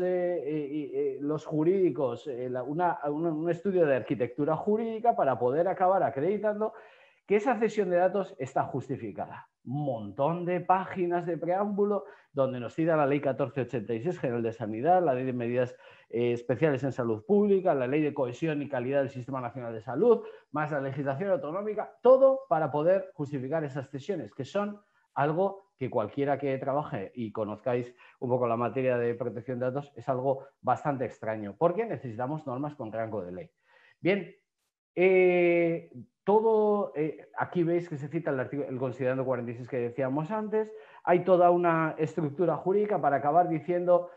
los jurídicos, un estudio de arquitectura jurídica para poder acabar acreditando que esa cesión de datos está justificada. Un montón de páginas de preámbulo donde nos cita la Ley 1486 General de Sanidad, la Ley de Medidas Especiales en Salud Pública, la Ley de Cohesión y Calidad del Sistema Nacional de Salud, más la legislación autonómica, todo para poder justificar esas cesiones, que son algo que cualquiera que trabaje y conozcáis un poco la materia de protección de datos es algo bastante extraño, porque necesitamos normas con rango de ley. Bien, aquí veis que se cita el considerando 46 que decíamos antes, hay toda una estructura jurídica para acabar diciendo,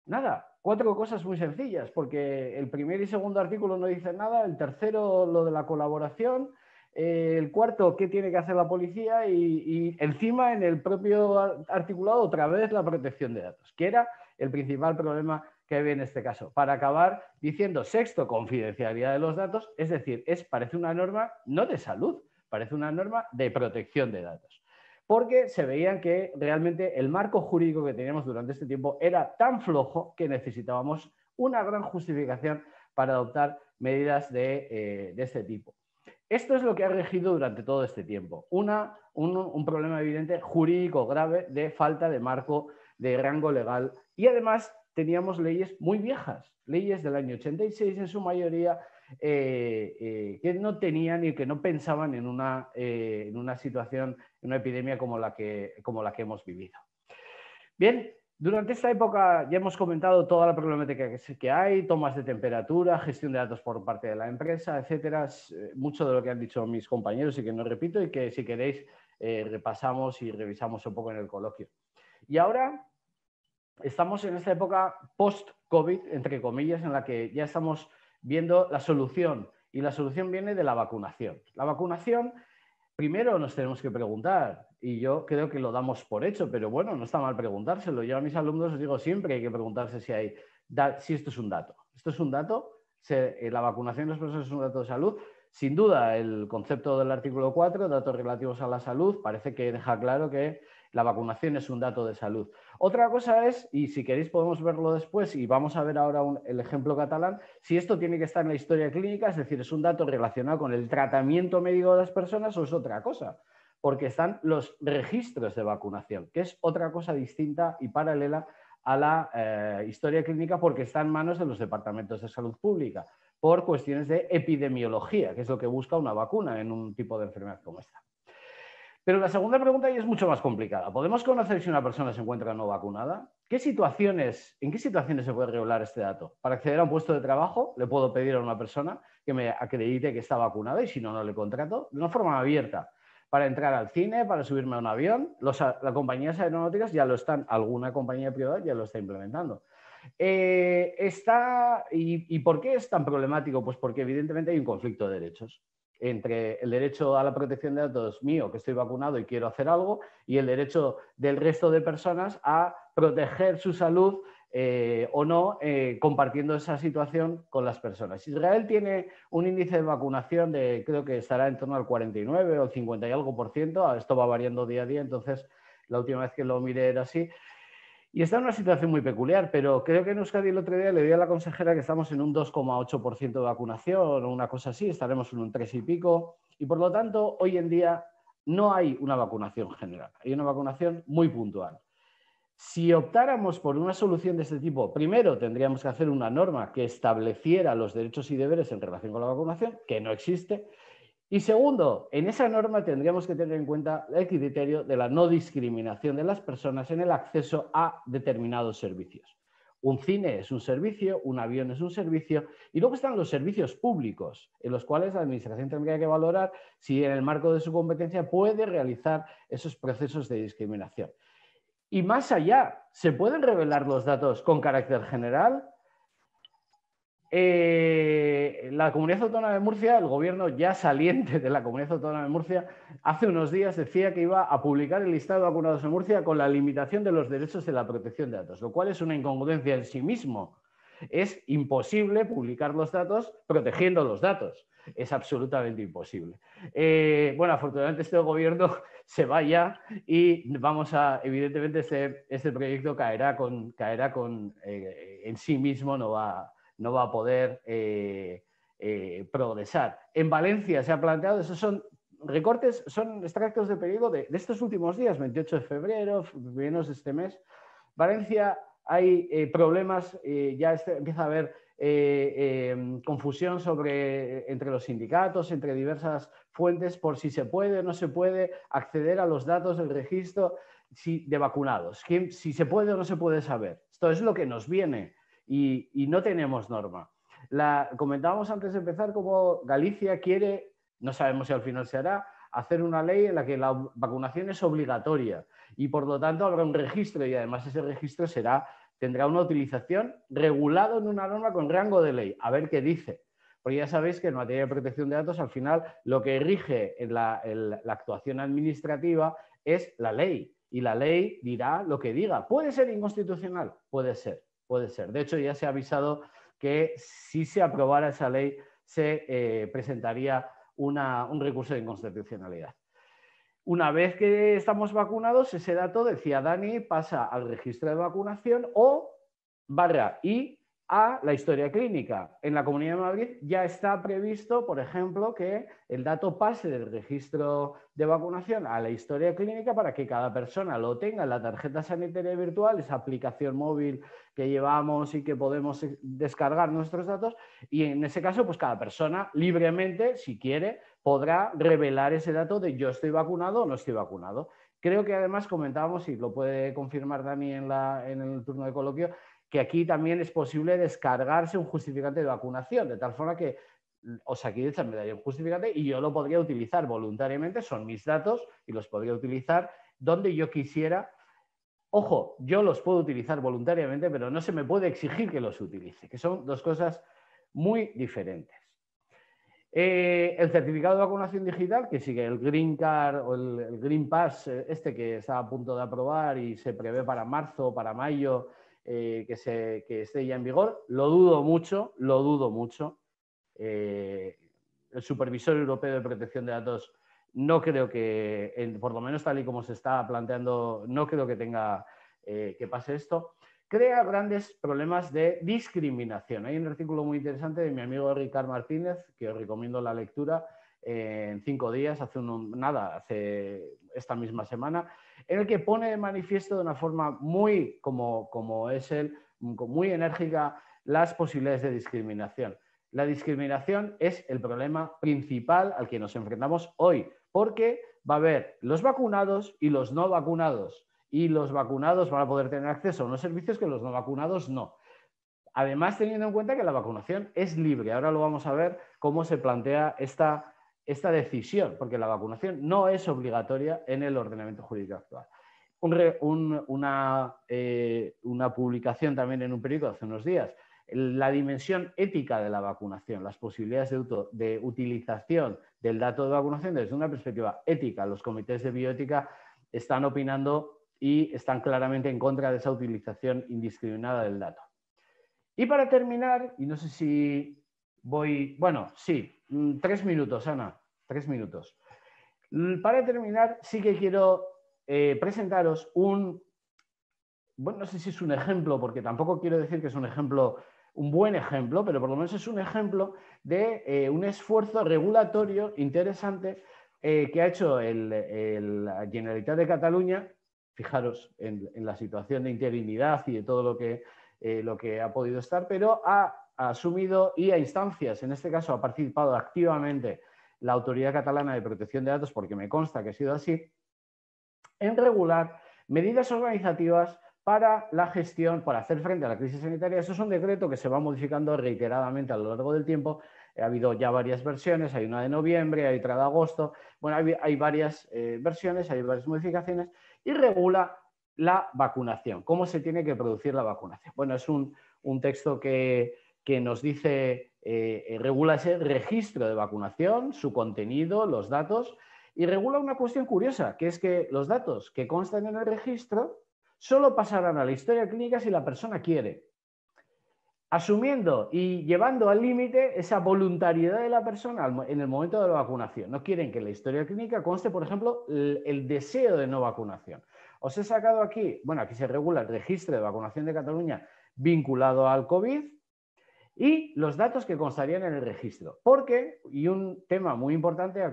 nada, 4 cosas muy sencillas, porque el primer y segundo artículo no dicen nada, el tercero lo de la colaboración, el cuarto qué tiene que hacer la policía y encima en el propio articulado otra vez la protección de datos, que era el principal problema que había en este caso, para acabar diciendo sexto, confidencialidad de los datos, es decir, parece una norma no de salud, parece una norma de protección de datos, porque se veían que realmente el marco jurídico que teníamos durante este tiempo era tan flojo que necesitábamos una gran justificación para adoptar medidas de este tipo. Esto es lo que ha regido durante todo este tiempo, un problema evidente jurídico grave de falta de marco de rango legal y además teníamos leyes muy viejas, leyes del año 86 en su mayoría, que no tenían y que no pensaban en una situación, en una epidemia como la que hemos vivido. Bien, Durante esta época ya hemos comentado toda la problemática que hay, tomas de temperatura, gestión de datos por parte de la empresa, etcétera. Mucho de lo que han dicho mis compañeros y que no repito y que si queréis repasamos y revisamos un poco en el coloquio. Y ahora estamos en esta época post-COVID, entre comillas, en la que ya estamos viendo la solución y la solución viene de la vacunación. La vacunación, primero nos tenemos que preguntar, y yo creo que lo damos por hecho, pero bueno, no está mal preguntárselo. Yo a mis alumnos les digo siempre que hay que preguntarse si esto es un dato. ¿Esto es un dato? La vacunación de las personas es un dato de salud. Sin duda, el concepto del artículo 4, datos relativos a la salud, parece que deja claro que la vacunación es un dato de salud. Otra cosa es, y si queréis podemos verlo después, y vamos a ver ahora el ejemplo catalán, si esto tiene que estar en la historia clínica, es decir, es un dato relacionado con el tratamiento médico de las personas o es otra cosa. Porque están los registros de vacunación, que es otra cosa distinta y paralela a la historia clínica porque está en manos de los departamentos de salud pública por cuestiones de epidemiología, que es lo que busca una vacuna en un tipo de enfermedad como esta. Pero la segunda pregunta ya es mucho más complicada. ¿Podemos conocer si una persona se encuentra no vacunada? ¿En qué situaciones se puede revelar este dato? Para acceder a un puesto de trabajo, le puedo pedir a una persona que me acredite que está vacunada y si no, no le contrato de una forma abierta. Para entrar al cine, para subirme a un avión, las compañías aeronáuticas ya lo están, alguna compañía privada ya lo está implementando. ¿Y por qué es tan problemático? Pues porque evidentemente hay un conflicto de derechos entre el derecho a la protección de datos mío, que estoy vacunado y quiero hacer algo, y el derecho del resto de personas a proteger su salud o no, compartiendo esa situación con las personas. Israel tiene un índice de vacunación de, creo que estará en torno al 49 o 50 y algo %, esto va variando día a día, entonces la última vez que lo miré era así. Y está en una situación muy peculiar, pero creo que en Euskadi el otro día le di a la consejera que estamos en un 2,8% de vacunación o una cosa así, estaremos en un 3 y pico, y por lo tanto hoy en día no hay una vacunación general, hay una vacunación muy puntual. Si optáramos por una solución de este tipo, primero tendríamos que hacer una norma que estableciera los derechos y deberes en relación con la vacunación, que no existe. Y segundo, en esa norma tendríamos que tener en cuenta el criterio de la no discriminación de las personas en el acceso a determinados servicios. Un cine es un servicio, un avión es un servicio y luego están los servicios públicos, en los cuales la Administración tendría que valorar si en el marco de su competencia puede realizar esos procesos de discriminación. Y más allá, ¿se pueden revelar los datos con carácter general? La Comunidad Autónoma de Murcia, el gobierno ya saliente de la Comunidad Autónoma de Murcia, hace unos días decía que iba a publicar el listado de vacunados en Murcia con la limitación de los derechos de la protección de datos, lo cual es una incongruencia en sí mismo. Es imposible publicar los datos protegiendo los datos. Es absolutamente imposible. Bueno, afortunadamente este gobierno se va ya y evidentemente este proyecto caerá en sí mismo, no va a poder progresar. En Valencia se ha planteado, esos son recortes, son extractos de periodo de estos últimos días, 28 de febrero, menos de este mes. Valencia hay problemas, ya empieza a haber confusión entre los sindicatos, entre diversas fuentes, por si se puede o no se puede acceder a los datos del registro de vacunados. Si se puede o no se puede saber. Esto es lo que nos viene y no tenemos norma. Comentábamos antes de empezar cómo Galicia quiere, no sabemos si al final se hará, hacer una ley en la que la vacunación es obligatoria y por lo tanto habrá un registro y además ese registro tendrá una utilización regulado en una norma con rango de ley. A ver qué dice. Porque ya sabéis que en materia de protección de datos al final lo que rige en la actuación administrativa es la ley y la ley dirá lo que diga. ¿Puede ser inconstitucional? Puede ser. Puede ser. De hecho, ya se ha avisado que si se aprobara esa ley se presentaría un recurso de inconstitucionalidad. Una vez que estamos vacunados, ese dato, decía Dani, pasa al registro de vacunación y a la historia clínica. En la Comunidad de Madrid ya está previsto, por ejemplo, que el dato pase del registro de vacunación a la historia clínica para que cada persona lo tenga en la tarjeta sanitaria virtual, esa aplicación móvil que llevamos y que podemos descargar nuestros datos y en ese caso, pues cada persona libremente, si quiere, podrá revelar ese dato de yo estoy vacunado o no estoy vacunado. Creo que además comentábamos, y lo puede confirmar Dani en el turno de coloquio, que aquí también es posible descargarse un justificante de vacunación, de tal forma que Osakidetza me daría un justificante y yo lo podría utilizar voluntariamente, son mis datos y los podría utilizar donde yo quisiera. Ojo, yo los puedo utilizar voluntariamente, pero no se me puede exigir que los utilice, que son dos cosas muy diferentes. El certificado de vacunación digital, que sigue el Green Card o el Green Pass, este que está a punto de aprobar y se prevé para marzo, para mayo, que esté ya en vigor, lo dudo mucho, lo dudo mucho. El Supervisor Europeo de Protección de Datos no creo que, por lo menos tal y como se está planteando, no creo que tenga que pase esto. Crea grandes problemas de discriminación. Hay un artículo muy interesante de mi amigo Ricard Martínez, que os recomiendo la lectura en 5 días, hace esta misma semana, en el que pone de manifiesto de una forma muy, como es él, muy enérgica, las posibilidades de discriminación. La discriminación es el problema principal al que nos enfrentamos hoy, porque va a haber los vacunados y los no vacunados. Y los vacunados van a poder tener acceso a unos servicios que los no vacunados no. Además, teniendo en cuenta que la vacunación es libre. Ahora lo vamos a ver cómo se plantea esta decisión, porque la vacunación no es obligatoria en el ordenamiento jurídico actual. Una publicación también en un periódico hace unos días. La dimensión ética de la vacunación, las posibilidades de utilización del dato de vacunación desde una perspectiva ética. Los comités de bioética están opinando y están claramente en contra de esa utilización indiscriminada del dato. Y para terminar, y no sé si voy... Bueno, sí, 3 minutos, Ana, 3 minutos. Para terminar, sí que quiero presentaros bueno, no sé si es un ejemplo, porque tampoco quiero decir que es un buen ejemplo, pero por lo menos es un ejemplo de un esfuerzo regulatorio interesante que ha hecho la Generalitat de Cataluña. Fijaros en la situación de interinidad y de todo lo que ha podido estar, pero ha asumido y a instancias, en este caso ha participado activamente la Autoridad Catalana de Protección de Datos, porque me consta que ha sido así, en regular medidas organizativas para la gestión, para hacer frente a la crisis sanitaria. Eso es un decreto que se va modificando reiteradamente a lo largo del tiempo. Ha habido ya varias versiones, hay una de noviembre, hay otra de agosto. Bueno, hay varias versiones, hay varias modificaciones y regula la vacunación, cómo se tiene que producir la vacunación. Bueno, es un texto que nos dice, regula ese registro de vacunación, su contenido, los datos, y regula una cuestión curiosa, que es que los datos que constan en el registro solo pasarán a la historia clínica si la persona quiere, asumiendo y llevando al límite esa voluntariedad de la persona en el momento de la vacunación. No quieren que en la historia clínica conste, por ejemplo, el deseo de no vacunación. Os he sacado aquí, bueno, aquí se regula el registro de vacunación de Cataluña vinculado al COVID y los datos que constarían en el registro. Porque, y un tema muy importante,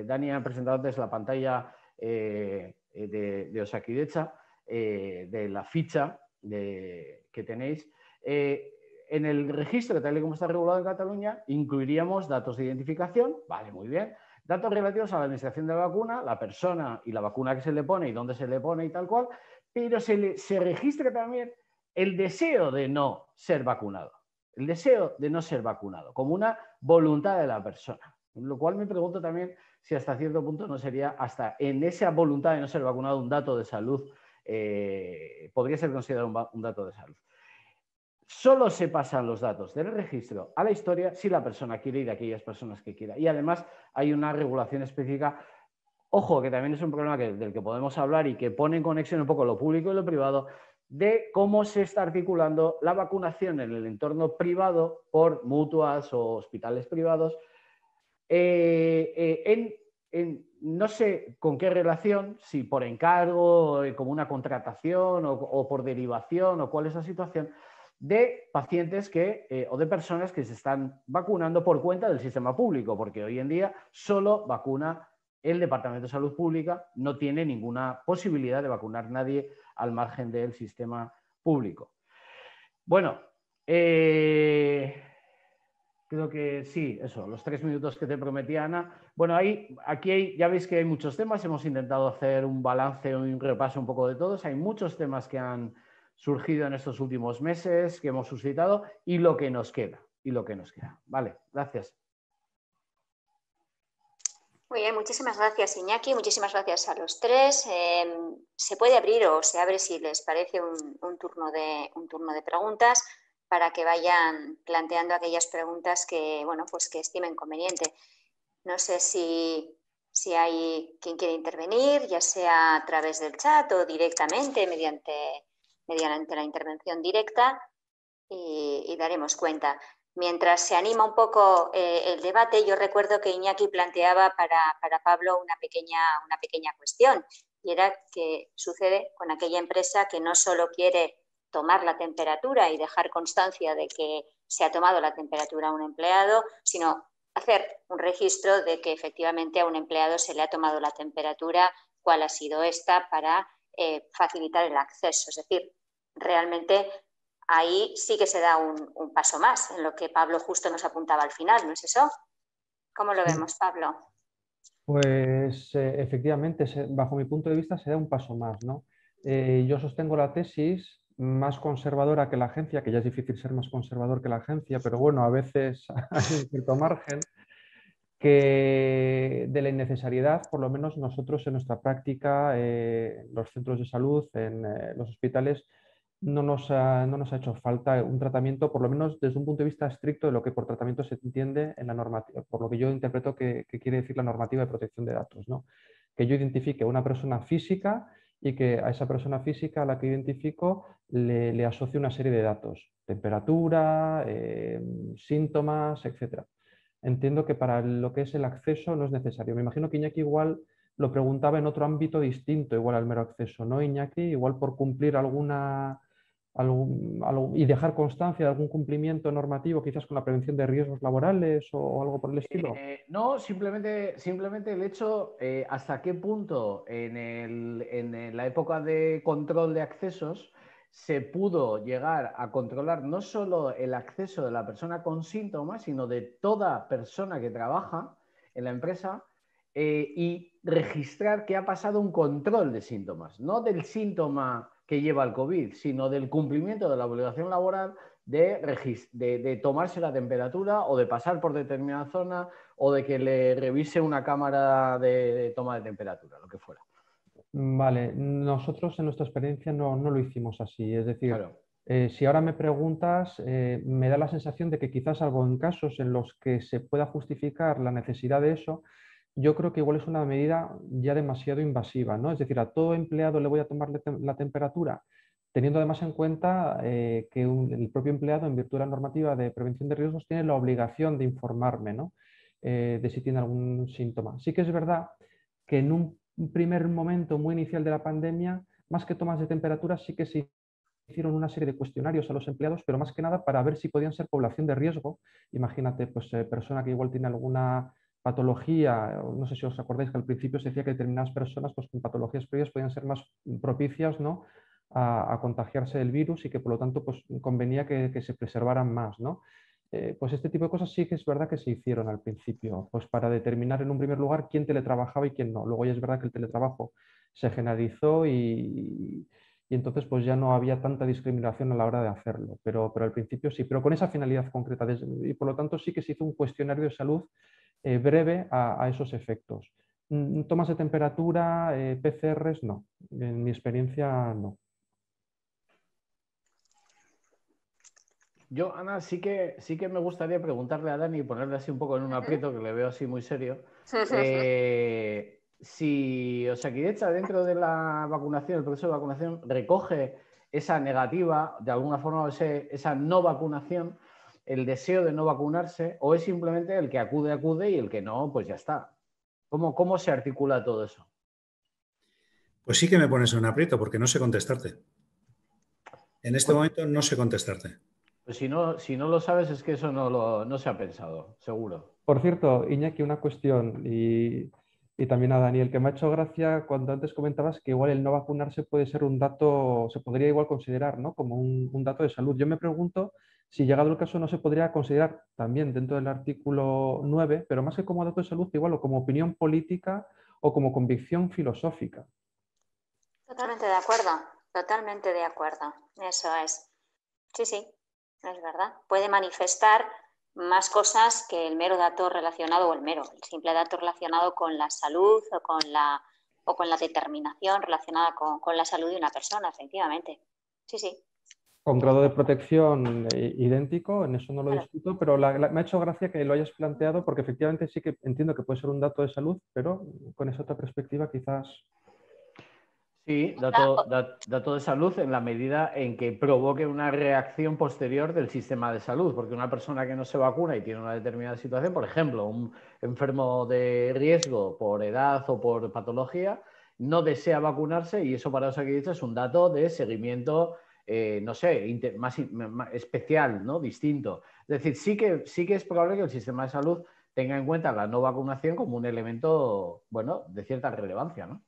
Dani ha presentado antes la pantalla de Osakidetza, de la ficha que tenéis. En el registro, tal y como está regulado en Cataluña, incluiríamos datos de identificación, vale, muy bien, datos relativos a la administración de la vacuna, la persona y la vacuna que se le pone y dónde se le pone y tal cual, pero se registra también el deseo de no ser vacunado, el deseo de no ser vacunado, como una voluntad de la persona. Lo cual me pregunto también si hasta cierto punto no sería, hasta en esa voluntad de no ser vacunado, un dato de salud, podría ser considerado un dato de salud. Solo se pasan los datos del registro a la historia si la persona quiere y de aquellas personas que quiera. Y además hay una regulación específica, ojo, que también es un problema del que podemos hablar y que pone en conexión un poco lo público y lo privado, de cómo se está articulando la vacunación en el entorno privado por mutuas o hospitales privados, no sé con qué relación, si por encargo, como una contratación o por derivación o cuál es la situación, de pacientes o de personas que se están vacunando por cuenta del sistema público, porque hoy en día solo vacuna el Departamento de Salud Pública, no tiene ninguna posibilidad de vacunar nadie al margen del sistema público. Bueno, Creo que sí, eso, los 3 minutos que te prometí, Ana. Bueno, aquí ya veis que hay muchos temas. Hemos intentado hacer un balance, un repaso un poco de todos. Hay muchos temas que han surgido en estos últimos meses, que hemos suscitado y lo que nos queda. Vale, gracias. Muy bien, muchísimas gracias, Iñaki. Muchísimas gracias a los tres. Se puede abrir o se abre, si les parece, un turno de preguntas, para que vayan planteando aquellas preguntas que, bueno, pues que estimen conveniente. No sé si hay quien quiere intervenir, ya sea a través del chat o directamente mediante la intervención directa, y daremos cuenta. Mientras se anima un poco el debate, yo recuerdo que Iñaki planteaba para Pablo una pequeña cuestión, y era qué sucede con aquella empresa que no solo quiere tomar la temperatura y dejar constancia de que se ha tomado la temperatura a un empleado, sino hacer un registro de que efectivamente a un empleado se le ha tomado la temperatura, cuál ha sido esta, para facilitar el acceso. Es decir, realmente ahí sí que se da un paso más, en lo que Pablo justo nos apuntaba al final, ¿no es eso? ¿Cómo lo vemos, Pablo? Pues efectivamente, bajo mi punto de vista, se da un paso más, ¿no? Yo sostengo la tesis más conservadora que la agencia, que ya es difícil ser más conservador que la agencia, pero bueno, a veces hay un cierto margen, que de la innecesariedad, por lo menos nosotros en nuestra práctica, los centros de salud, en los hospitales, no nos ha hecho falta un tratamiento, por lo menos desde un punto de vista estricto de lo que por tratamiento se entiende en la normativa, por lo que yo interpreto que quiere decir la normativa de protección de datos, ¿no? Que yo identifique una persona física y que a esa persona física a la que identifico le asocie una serie de datos, temperatura, síntomas, etc. Entiendo que para lo que es el acceso no es necesario. Me imagino que Iñaki igual lo preguntaba en otro ámbito distinto, igual al mero acceso, ¿no, Iñaki? Igual por cumplir y dejar constancia de algún cumplimiento normativo, quizás con la prevención de riesgos laborales o algo por el estilo. No, simplemente el hecho hasta qué punto en la época de control de accesos se pudo llegar a controlar no solo el acceso de la persona con síntomas, sino de toda persona que trabaja en la empresa, y registrar que ha pasado un control de síntomas, no del síntoma que lleva el COVID, sino del cumplimiento de la obligación laboral de tomarse la temperatura o de pasar por determinada zona o de que le revise una cámara de toma de temperatura, lo que fuera. Vale, nosotros en nuestra experiencia no lo hicimos así. Es decir, Claro. Si ahora me preguntas, me da la sensación de que quizás salvo en casos en los que se pueda justificar la necesidad de eso, yo creo que igual es una medida ya demasiado invasiva, ¿no? Es decir, a todo empleado le voy a tomar la temperatura, teniendo además en cuenta que el propio empleado, en virtud de la normativa de prevención de riesgos, tiene la obligación de informarme, ¿no? De si tiene algún síntoma. Sí que es verdad que en un primer momento muy inicial de la pandemia, más que tomas de temperatura, sí que se hicieron una serie de cuestionarios a los empleados, pero más que nada para ver si podían ser población de riesgo. Imagínate, pues persona que igual tiene alguna patología, no sé si os acordáis que al principio se decía que determinadas personas pues, con patologías previas podían ser más propicias, ¿no?, a contagiarse del virus, y que por lo tanto pues, convenía que se preservaran más, ¿no? Pues este tipo de cosas sí que es verdad que se hicieron al principio, pues para determinar en un primer lugar quién teletrabajaba y quién no. Luego ya es verdad que el teletrabajo se generalizó y entonces pues ya no había tanta discriminación a la hora de hacerlo, pero al principio sí, pero con esa finalidad concreta, y por lo tanto sí que se hizo un cuestionario de salud breve a esos efectos. Tomas de temperatura, PCRs, no, en mi experiencia no. Yo, Ana, sí que me gustaría preguntarle a Dani y ponerle así un poco en un aprieto, que le veo así muy serio. Si Osakidetza, dentro de la vacunación, el proceso de vacunación, recoge esa negativa, de alguna forma, esa no vacunación, el deseo de no vacunarse, o es simplemente el que acude y el que no, pues ya está. ¿Cómo se articula todo eso? Pues sí que me pones en un aprieto porque no sé contestarte. En este momento no sé contestarte. Pues si no lo sabes, es que eso no se ha pensado, seguro. Por cierto, Iñaki, una cuestión, y también a Daniel, que me ha hecho gracia cuando antes comentabas que igual el no vacunarse puede ser un dato, se podría igual considerar, ¿no?, como un dato de salud. Yo me pregunto si llegado el caso no se podría considerar también dentro del artículo 9, pero más que como dato de salud, igual o como opinión política o como convicción filosófica. Totalmente de acuerdo, totalmente de acuerdo. Eso es. Sí, sí, es verdad. Puede manifestar más cosas que el mero dato relacionado, o el simple dato relacionado con la salud o con la determinación relacionada con la salud de una persona, efectivamente. Sí, sí. Con grado de protección idéntico, en eso no lo Claro. discuto, pero me ha hecho gracia que lo hayas planteado porque efectivamente sí que entiendo que puede ser un dato de salud, pero con esa otra perspectiva quizás... Sí, dato de salud en la medida en que provoque una reacción posterior del sistema de salud, porque una persona que no se vacuna y tiene una determinada situación, por ejemplo, un enfermo de riesgo por edad o por patología, no desea vacunarse y eso para Osakidetza es un dato de seguimiento, no sé, más especial, ¿no? Distinto. Es decir, sí que es probable que el sistema de salud tenga en cuenta la no vacunación como un elemento, bueno, de cierta relevancia, ¿no?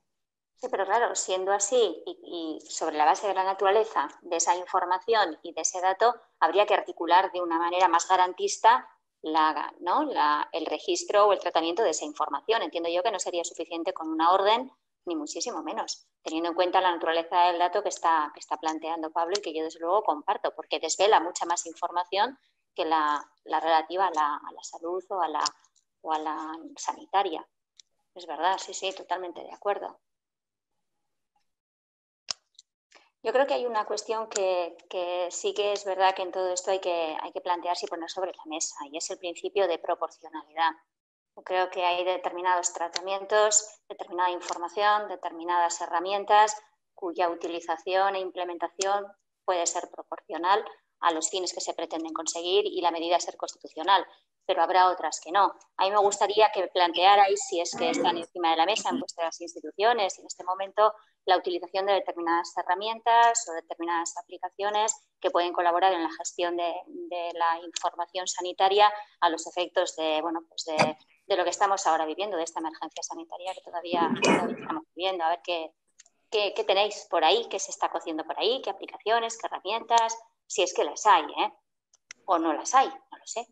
Sí, pero claro, siendo así y sobre la base de la naturaleza de esa información y de ese dato, habría que articular de una manera más garantista el registro o el tratamiento de esa información. Entiendo yo que no sería suficiente con una orden, ni muchísimo menos, teniendo en cuenta la naturaleza del dato que está planteando Pablo y que yo desde luego comparto, porque desvela mucha más información que la relativa a la salud o a la sanitaria. Es verdad, sí, sí, totalmente de acuerdo. Yo creo que hay una cuestión que sí que es verdad que en todo esto hay que plantearse y poner sobre la mesa, y es el principio de proporcionalidad. Yo creo que hay determinados tratamientos, determinada información, determinadas herramientas cuya utilización e implementación puede ser proporcional a los fines que se pretenden conseguir y la medida ser constitucional, pero habrá otras que no. A mí me gustaría que plantearais, si es que están encima de la mesa en vuestras instituciones en este momento, la utilización de determinadas herramientas o determinadas aplicaciones que pueden colaborar en la gestión de la información sanitaria a los efectos de lo que estamos ahora viviendo, de esta emergencia sanitaria que todavía estamos viviendo. A ver qué tenéis por ahí, qué se está cociendo por ahí, qué aplicaciones, qué herramientas, si es que las hay, o no las hay, no lo sé.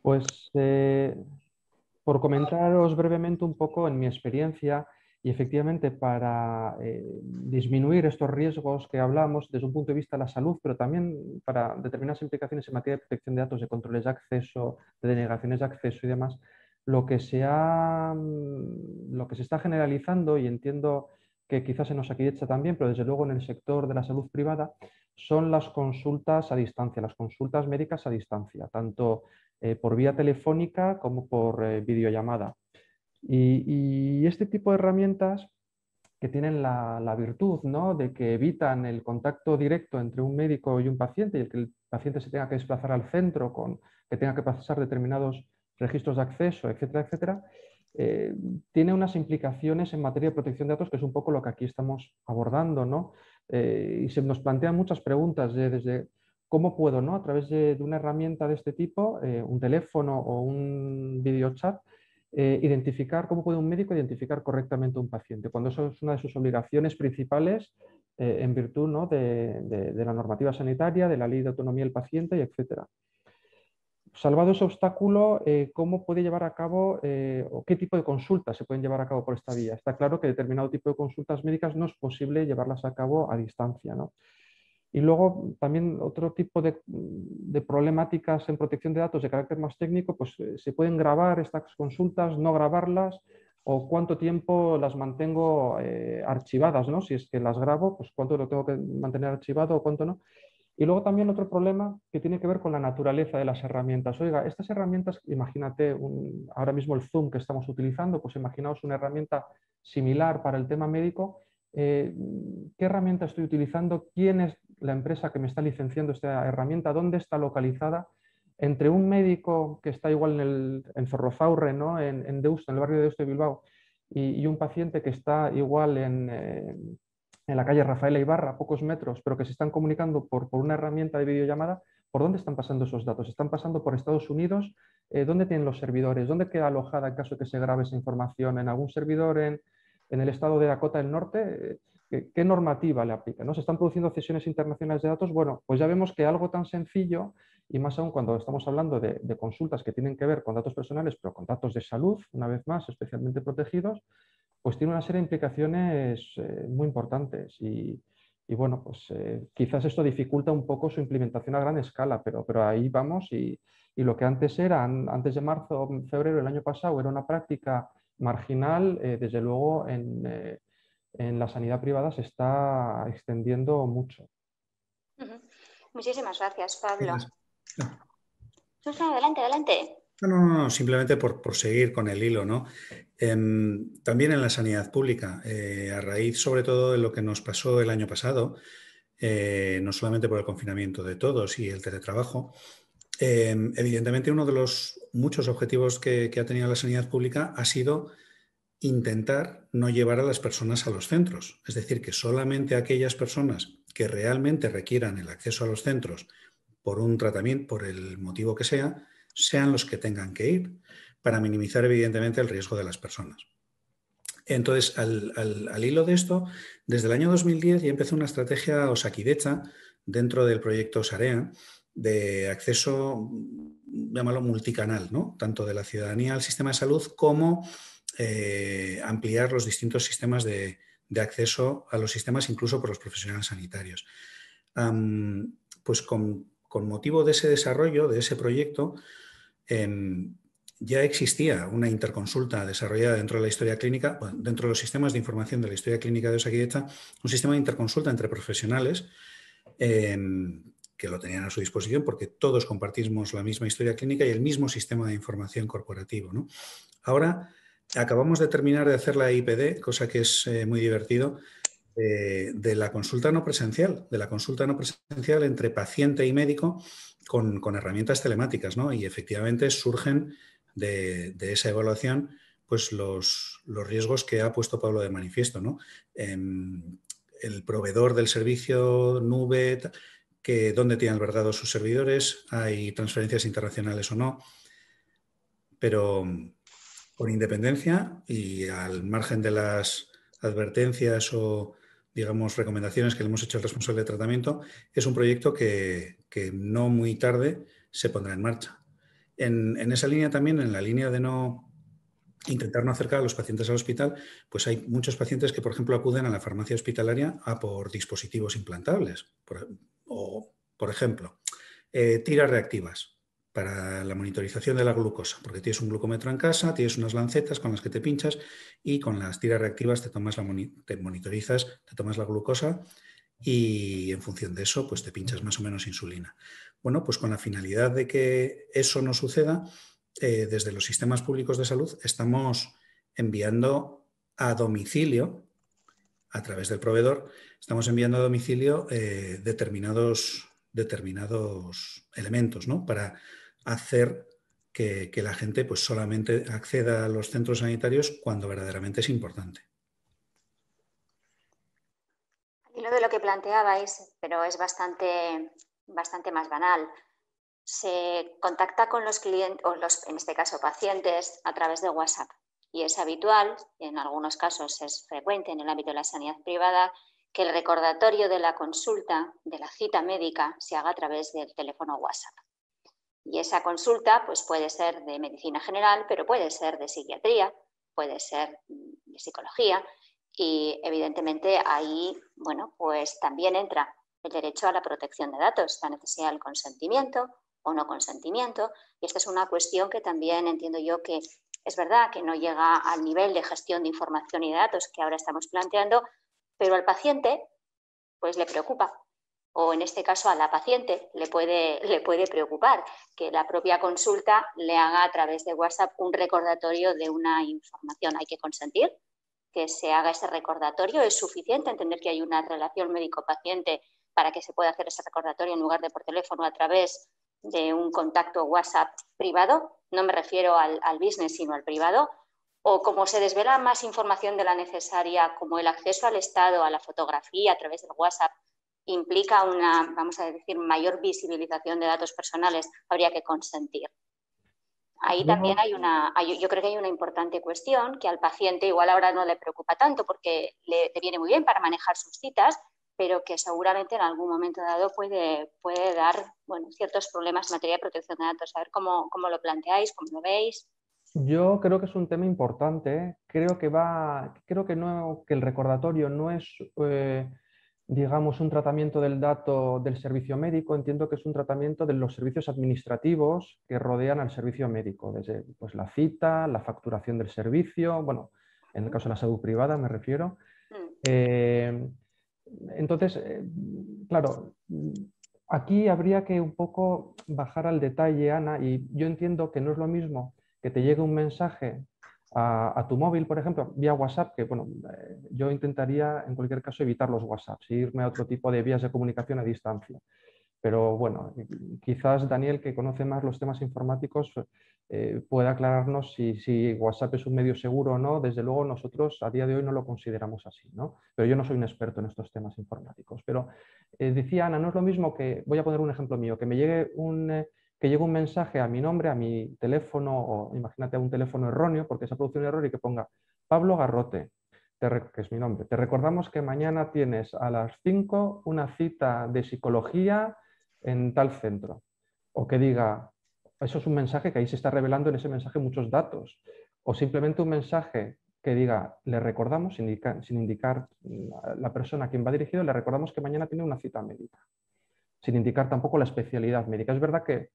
Pues por comentaros brevemente un poco en mi experiencia y efectivamente para disminuir estos riesgos que hablamos desde un punto de vista de la salud, pero también para determinadas implicaciones en materia de protección de datos, de controles de acceso, de denegaciones de acceso y demás, lo que se está generalizando, y entiendo que quizás en Osakidetza también, pero desde luego en el sector de la salud privada, son las consultas a distancia, las consultas médicas a distancia, tanto por vía telefónica como por videollamada. Y este tipo de herramientas que tienen la virtud, ¿no?, de que evitan el contacto directo entre un médico y un paciente y el que el paciente se tenga que desplazar al centro, que tenga que pasar determinados registros de acceso, etcétera, etcétera, tiene unas implicaciones en materia de protección de datos que es un poco lo que aquí estamos abordando, ¿no? Y se nos plantean muchas preguntas desde cómo puedo, ¿no?, a través de una herramienta de este tipo, un teléfono o un videochat, identificar, cómo puede un médico identificar correctamente a un paciente, cuando eso es una de sus obligaciones principales en virtud, ¿no?, de la normativa sanitaria, de la ley de autonomía del paciente, y etcétera. Salvado ese obstáculo, ¿cómo puede llevar a cabo o qué tipo de consultas se pueden llevar a cabo por esta vía? Está claro que determinado tipo de consultas médicas no es posible llevarlas a cabo a distancia, ¿no? Y luego también otro tipo de problemáticas en protección de datos de carácter más técnico, pues se pueden grabar estas consultas, no grabarlas, o cuánto tiempo las mantengo archivadas, ¿no? Si es que las grabo, pues cuánto lo tengo que mantener archivado o cuánto no. Y luego también otro problema que tiene que ver con la naturaleza de las herramientas. Oiga, estas herramientas, imagínate ahora mismo el Zoom que estamos utilizando, pues imaginaos una herramienta similar para el tema médico. ¿Qué herramienta estoy utilizando? ¿Quién es la empresa que me está licenciando esta herramienta? ¿Dónde está localizada? Entre un médico que está igual en Zorrozaurre, ¿no?, en Deusto, en el barrio de Deusto de Bilbao, y un paciente que está igual en la calle Rafaela Ibarra, a pocos metros, pero que se están comunicando por una herramienta de videollamada, ¿por dónde están pasando esos datos? ¿Están pasando por Estados Unidos? ¿Dónde tienen los servidores? ¿Dónde queda alojada en caso de que se grabe esa información? ¿En algún servidor en el estado de Dakota del Norte? ¿qué normativa le aplica? ¿No? ¿Se están produciendo cesiones internacionales de datos? Bueno, pues ya vemos que algo tan sencillo, y más aún cuando estamos hablando de consultas que tienen que ver con datos personales, pero con datos de salud, una vez más, especialmente protegidos, pues tiene una serie de implicaciones muy importantes. Y bueno, pues quizás esto dificulta un poco su implementación a gran escala, pero ahí vamos. Y lo que antes antes de marzo o febrero del año pasado, era una práctica marginal, desde luego en la sanidad privada se está extendiendo mucho. Muchísimas gracias, Pablo. No. Susana, adelante, adelante. No, simplemente por seguir con el hilo, ¿no? También en la sanidad pública, a raíz sobre todo de lo que nos pasó el año pasado, no solamente por el confinamiento de todos y el teletrabajo, evidentemente uno de los muchos objetivos que ha tenido la sanidad pública ha sido intentar no llevar a las personas a los centros. Es decir, que solamente aquellas personas que realmente requieran el acceso a los centros por un tratamiento, por el motivo que sea, sean los que tengan que ir, para minimizar evidentemente el riesgo de las personas. Entonces, al hilo de esto, desde el año 2010 ya empezó una estrategia Osakidetza dentro del proyecto Sarea de acceso, llámalo multicanal, ¿no? Tanto de la ciudadanía al sistema de salud como ampliar los distintos sistemas de acceso a los sistemas, incluso por los profesionales sanitarios. Pues con motivo de ese desarrollo, de ese proyecto, ya existía una interconsulta desarrollada dentro de la historia clínica, dentro de los sistemas de información de la historia clínica de Osakidetza, un sistema de interconsulta entre profesionales que lo tenían a su disposición porque todos compartimos la misma historia clínica y el mismo sistema de información corporativo, ¿no? Ahora acabamos de terminar de hacer la IPD, cosa que es muy divertido, de la consulta no presencial, entre paciente y médico con herramientas telemáticas, ¿no? Y efectivamente surgen de esa evaluación pues los riesgos que ha puesto Pablo de manifiesto, ¿no? El proveedor del servicio nube, que dónde tiene albergados sus servidores, hay transferencias internacionales o no, pero con independencia y al margen de las advertencias o, digamos, recomendaciones que le hemos hecho al responsable de tratamiento, es un proyecto que no muy tarde se pondrá en marcha. En esa línea también, en la línea de intentar no acercar a los pacientes al hospital, pues hay muchos pacientes que, por ejemplo, acuden a la farmacia hospitalaria a por dispositivos implantables. Por ejemplo, tiras reactivas para la monitorización de la glucosa, porque tienes un glucómetro en casa, tienes unas lancetas con las que te pinchas y con las tiras reactivas te monitorizas, te tomas la glucosa y en función de eso pues te pinchas más o menos insulina. Bueno, pues con la finalidad de que eso no suceda, desde los sistemas públicos de salud estamos enviando a domicilio, a través del proveedor, estamos enviando a domicilio determinados elementos, ¿no? Para hacer que la gente pues, solamente acceda a los centros sanitarios cuando verdaderamente es importante. Y lo de lo que planteabais, pero es bastante más banal. Se contacta con los clientes, o en este caso pacientes, a través de WhatsApp. Y es habitual, en algunos casos es frecuente en el ámbito de la sanidad privada, que el recordatorio de la consulta, de la cita médica, se haga a través del teléfono WhatsApp. Y esa consulta pues, puede ser de medicina general, pero puede ser de psiquiatría, puede ser de psicología. Y evidentemente ahí, bueno, pues también entra el derecho a la protección de datos, la necesidad del consentimiento o no consentimiento. Y esta es una cuestión que también entiendo yo que es verdad que no llega al nivel de gestión de información y de datos que ahora estamos planteando, pero al paciente pues le preocupa. O en este caso a la paciente le puede preocupar que la propia consulta le haga a través de WhatsApp un recordatorio de una información. Hay que consentir que se haga ese recordatorio. Es suficiente entender que hay una relación médico-paciente para que se pueda hacer ese recordatorio en lugar de por teléfono a través de un contacto WhatsApp privado. No me refiero al business, sino al privado. O como se desvela más información de la necesaria, como el acceso al estado, a la fotografía a través del WhatsApp, implica una, vamos a decir, mayor visibilización de datos personales, habría que consentir. Ahí también yo creo que hay una importante cuestión que al paciente igual ahora no le preocupa tanto porque le viene muy bien para manejar sus citas, pero que seguramente en algún momento dado puede dar ciertos problemas en materia de protección de datos. A ver cómo lo planteáis, cómo lo veis. Yo creo que es un tema importante, ¿eh? Creo que el recordatorio no es, digamos, un tratamiento del dato del servicio médico. Entiendo que es un tratamiento de los servicios administrativos que rodean al servicio médico, desde pues, la cita, la facturación del servicio, bueno, en el caso de la salud privada me refiero. Entonces, claro, aquí habría que un poco bajar al detalle, Ana, y yo entiendo que no es lo mismo que te llegue un mensaje a tu móvil, por ejemplo, vía WhatsApp, que bueno, yo intentaría en cualquier caso evitar los WhatsApps, irme a otro tipo de vías de comunicación a distancia. Pero bueno, quizás Daniel, que conoce más los temas informáticos, pueda aclararnos si WhatsApp es un medio seguro o no. Desde luego nosotros a día de hoy no lo consideramos así, ¿no? Pero yo no soy un experto en estos temas informáticos. Pero decía Ana, no es lo mismo que, voy a poner un ejemplo mío, que me llegue que llegue un mensaje a mi nombre, a mi teléfono, o imagínate a un teléfono erróneo, porque se ha producido un error y que ponga Pablo Garrote, que es mi nombre. Te recordamos que mañana tienes a las 5 una cita de psicología en tal centro. O que diga, eso es un mensaje que ahí se está revelando en ese mensaje muchos datos. O simplemente un mensaje que diga, le recordamos, sin indicar la persona a quien va dirigido, le recordamos que mañana tiene una cita médica, sin indicar tampoco la especialidad médica. Es verdad que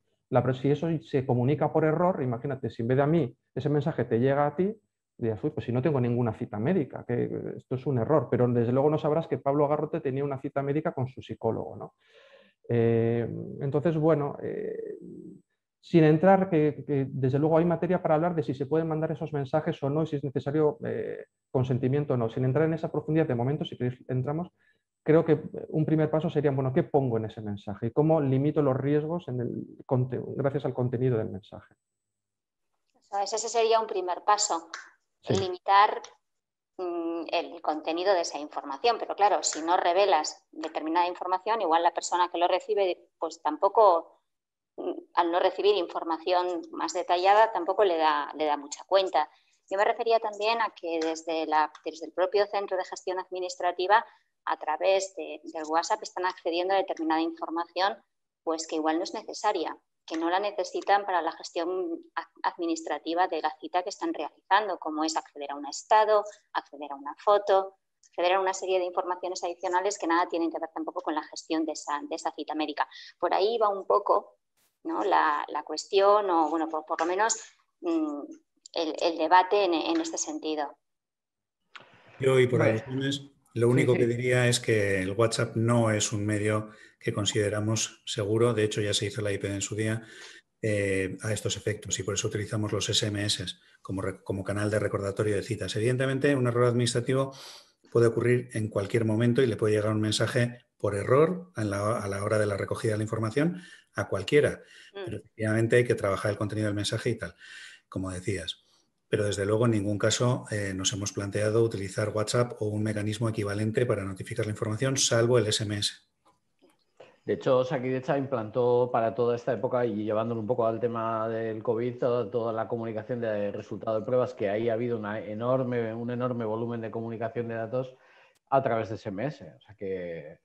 si eso se comunica por error, imagínate, si en vez de a mí ese mensaje te llega a ti, dirás, uy, pues si no tengo ninguna cita médica, que esto es un error, pero desde luego no sabrás que Pablo Garrote tenía una cita médica con su psicólogo, ¿no? Entonces, bueno, sin entrar, que desde luego hay materia para hablar de si se pueden mandar esos mensajes o no, y si es necesario consentimiento o no. Sin entrar en esa profundidad de momento, si queréis, entramos, creo que un primer paso sería, bueno, ¿qué pongo en ese mensaje? ¿Y cómo limito los riesgos gracias al contenido del mensaje? Ese sería un primer paso, Sí. limitar el contenido de esa información, pero claro, si no revelas determinada información, igual la persona que lo recibe, pues tampoco, al no recibir información más detallada, tampoco le da mucha cuenta. Yo me refería también a que desde el propio centro de gestión administrativa, a través del WhatsApp, están accediendo a determinada información, pues que igual no es necesaria, que no la necesitan para la gestión administrativa de la cita que están realizando, como es acceder a un estado, acceder a una foto, acceder a una serie de informaciones adicionales que nada tienen que ver tampoco con la gestión de esa cita médica. Por ahí va un poco, ¿no?, la cuestión, o bueno, por lo menos el debate en este sentido. Yo, y por alusiones, lo único que Sí. diría es que el WhatsApp no es un medio que consideramos seguro. De hecho, ya se hizo la IPD en su día a estos efectos, y por eso utilizamos los SMS como canal de recordatorio de citas. Evidentemente, un error administrativo puede ocurrir en cualquier momento y le puede llegar un mensaje por error a la hora de la recogida de la información a cualquiera. Pero efectivamente hay que trabajar el contenido del mensaje y tal, como decías. Pero desde luego en ningún caso nos hemos planteado utilizar WhatsApp o un mecanismo equivalente para notificar la información, salvo el SMS. De hecho, Osakidetza implantó para toda esta época, y llevándolo un poco al tema del COVID, toda la comunicación de resultado de pruebas, que ahí ha habido un enorme volumen de comunicación de datos a través de SMS. O sea que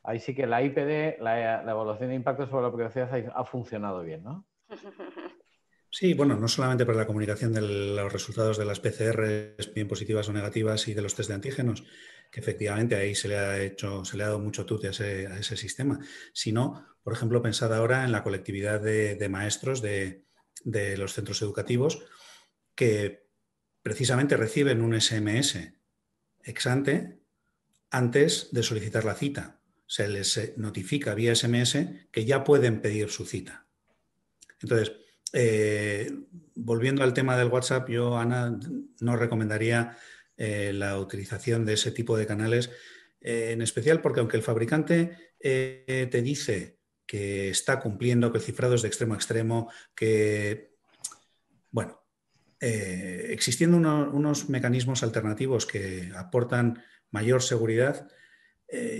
ahí sí que la IPD, la evaluación de impacto sobre la privacidad, ha funcionado bien, ¿no? Sí, bueno, no solamente para la comunicación de los resultados de las PCR, bien positivas o negativas, y de los test de antígenos, que efectivamente ahí se le ha dado mucho tute a ese sistema, sino, por ejemplo, pensad ahora en la colectividad de maestros de los centros educativos que precisamente reciben un SMS ex ante antes de solicitar la cita. Se les notifica vía SMS que ya pueden pedir su cita. Entonces, volviendo al tema del WhatsApp, yo, Ana, no recomendaría la utilización de ese tipo de canales, en especial porque aunque el fabricante te dice que está cumpliendo, que el cifrado es de extremo a extremo, que, bueno, existiendo unos mecanismos alternativos que aportan mayor seguridad,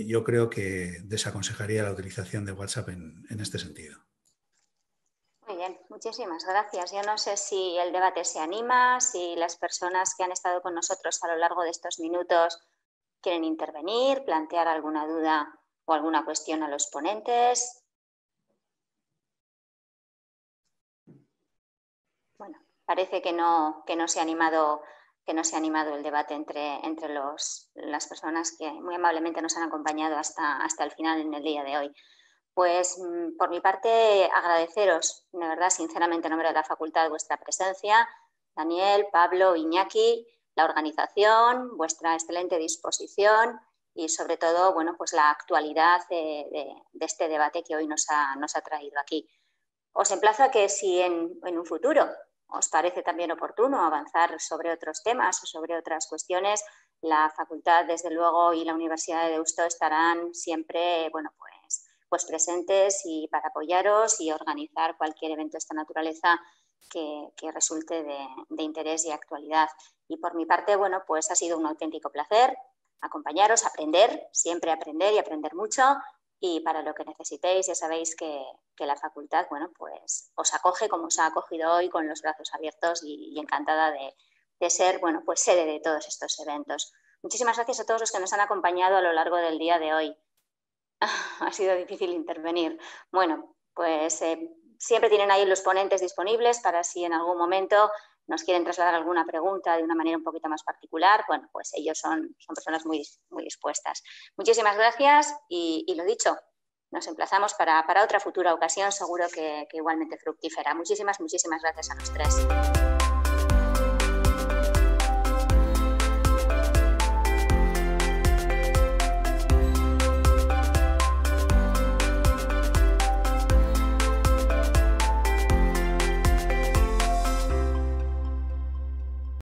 yo creo que desaconsejaría la utilización de WhatsApp en este sentido. Muy bien, Muchísimas gracias. Yo no sé si el debate se anima, si las personas que han estado con nosotros a lo largo de estos minutos quieren intervenir, plantear alguna duda o alguna cuestión a los ponentes. Bueno, parece que no se ha animado el debate entre las personas que muy amablemente nos han acompañado hasta el final en el día de hoy. Pues por mi parte agradeceros, de verdad, sinceramente en nombre de la facultad, vuestra presencia, Daniel, Pablo, Iñaki, la organización, vuestra excelente disposición y sobre todo, bueno, pues la actualidad de este debate que hoy nos ha traído aquí. Os emplazo a que si en un futuro os parece también oportuno avanzar sobre otros temas o sobre otras cuestiones, la facultad, desde luego, y la Universidad de Deusto estarán siempre, bueno, pues presentes y para apoyaros y organizar cualquier evento de esta naturaleza que resulte de interés y actualidad. Y por mi parte, bueno, pues ha sido un auténtico placer acompañaros, aprender, siempre aprender y aprender mucho. Y para lo que necesitéis, ya sabéis que la facultad, bueno, pues os acoge como os ha acogido hoy con los brazos abiertos y encantada de ser, bueno, pues sede de todos estos eventos. Muchísimas gracias a todos los que nos han acompañado a lo largo del día de hoy. Ha sido difícil intervenir. Bueno, pues siempre tienen ahí los ponentes disponibles para si en algún momento nos quieren trasladar alguna pregunta de una manera un poquito más particular. Bueno, pues ellos son personas muy dispuestas. Muchísimas gracias y lo dicho, nos emplazamos para otra futura ocasión, seguro que igualmente fructífera. Muchísimas gracias a los tres.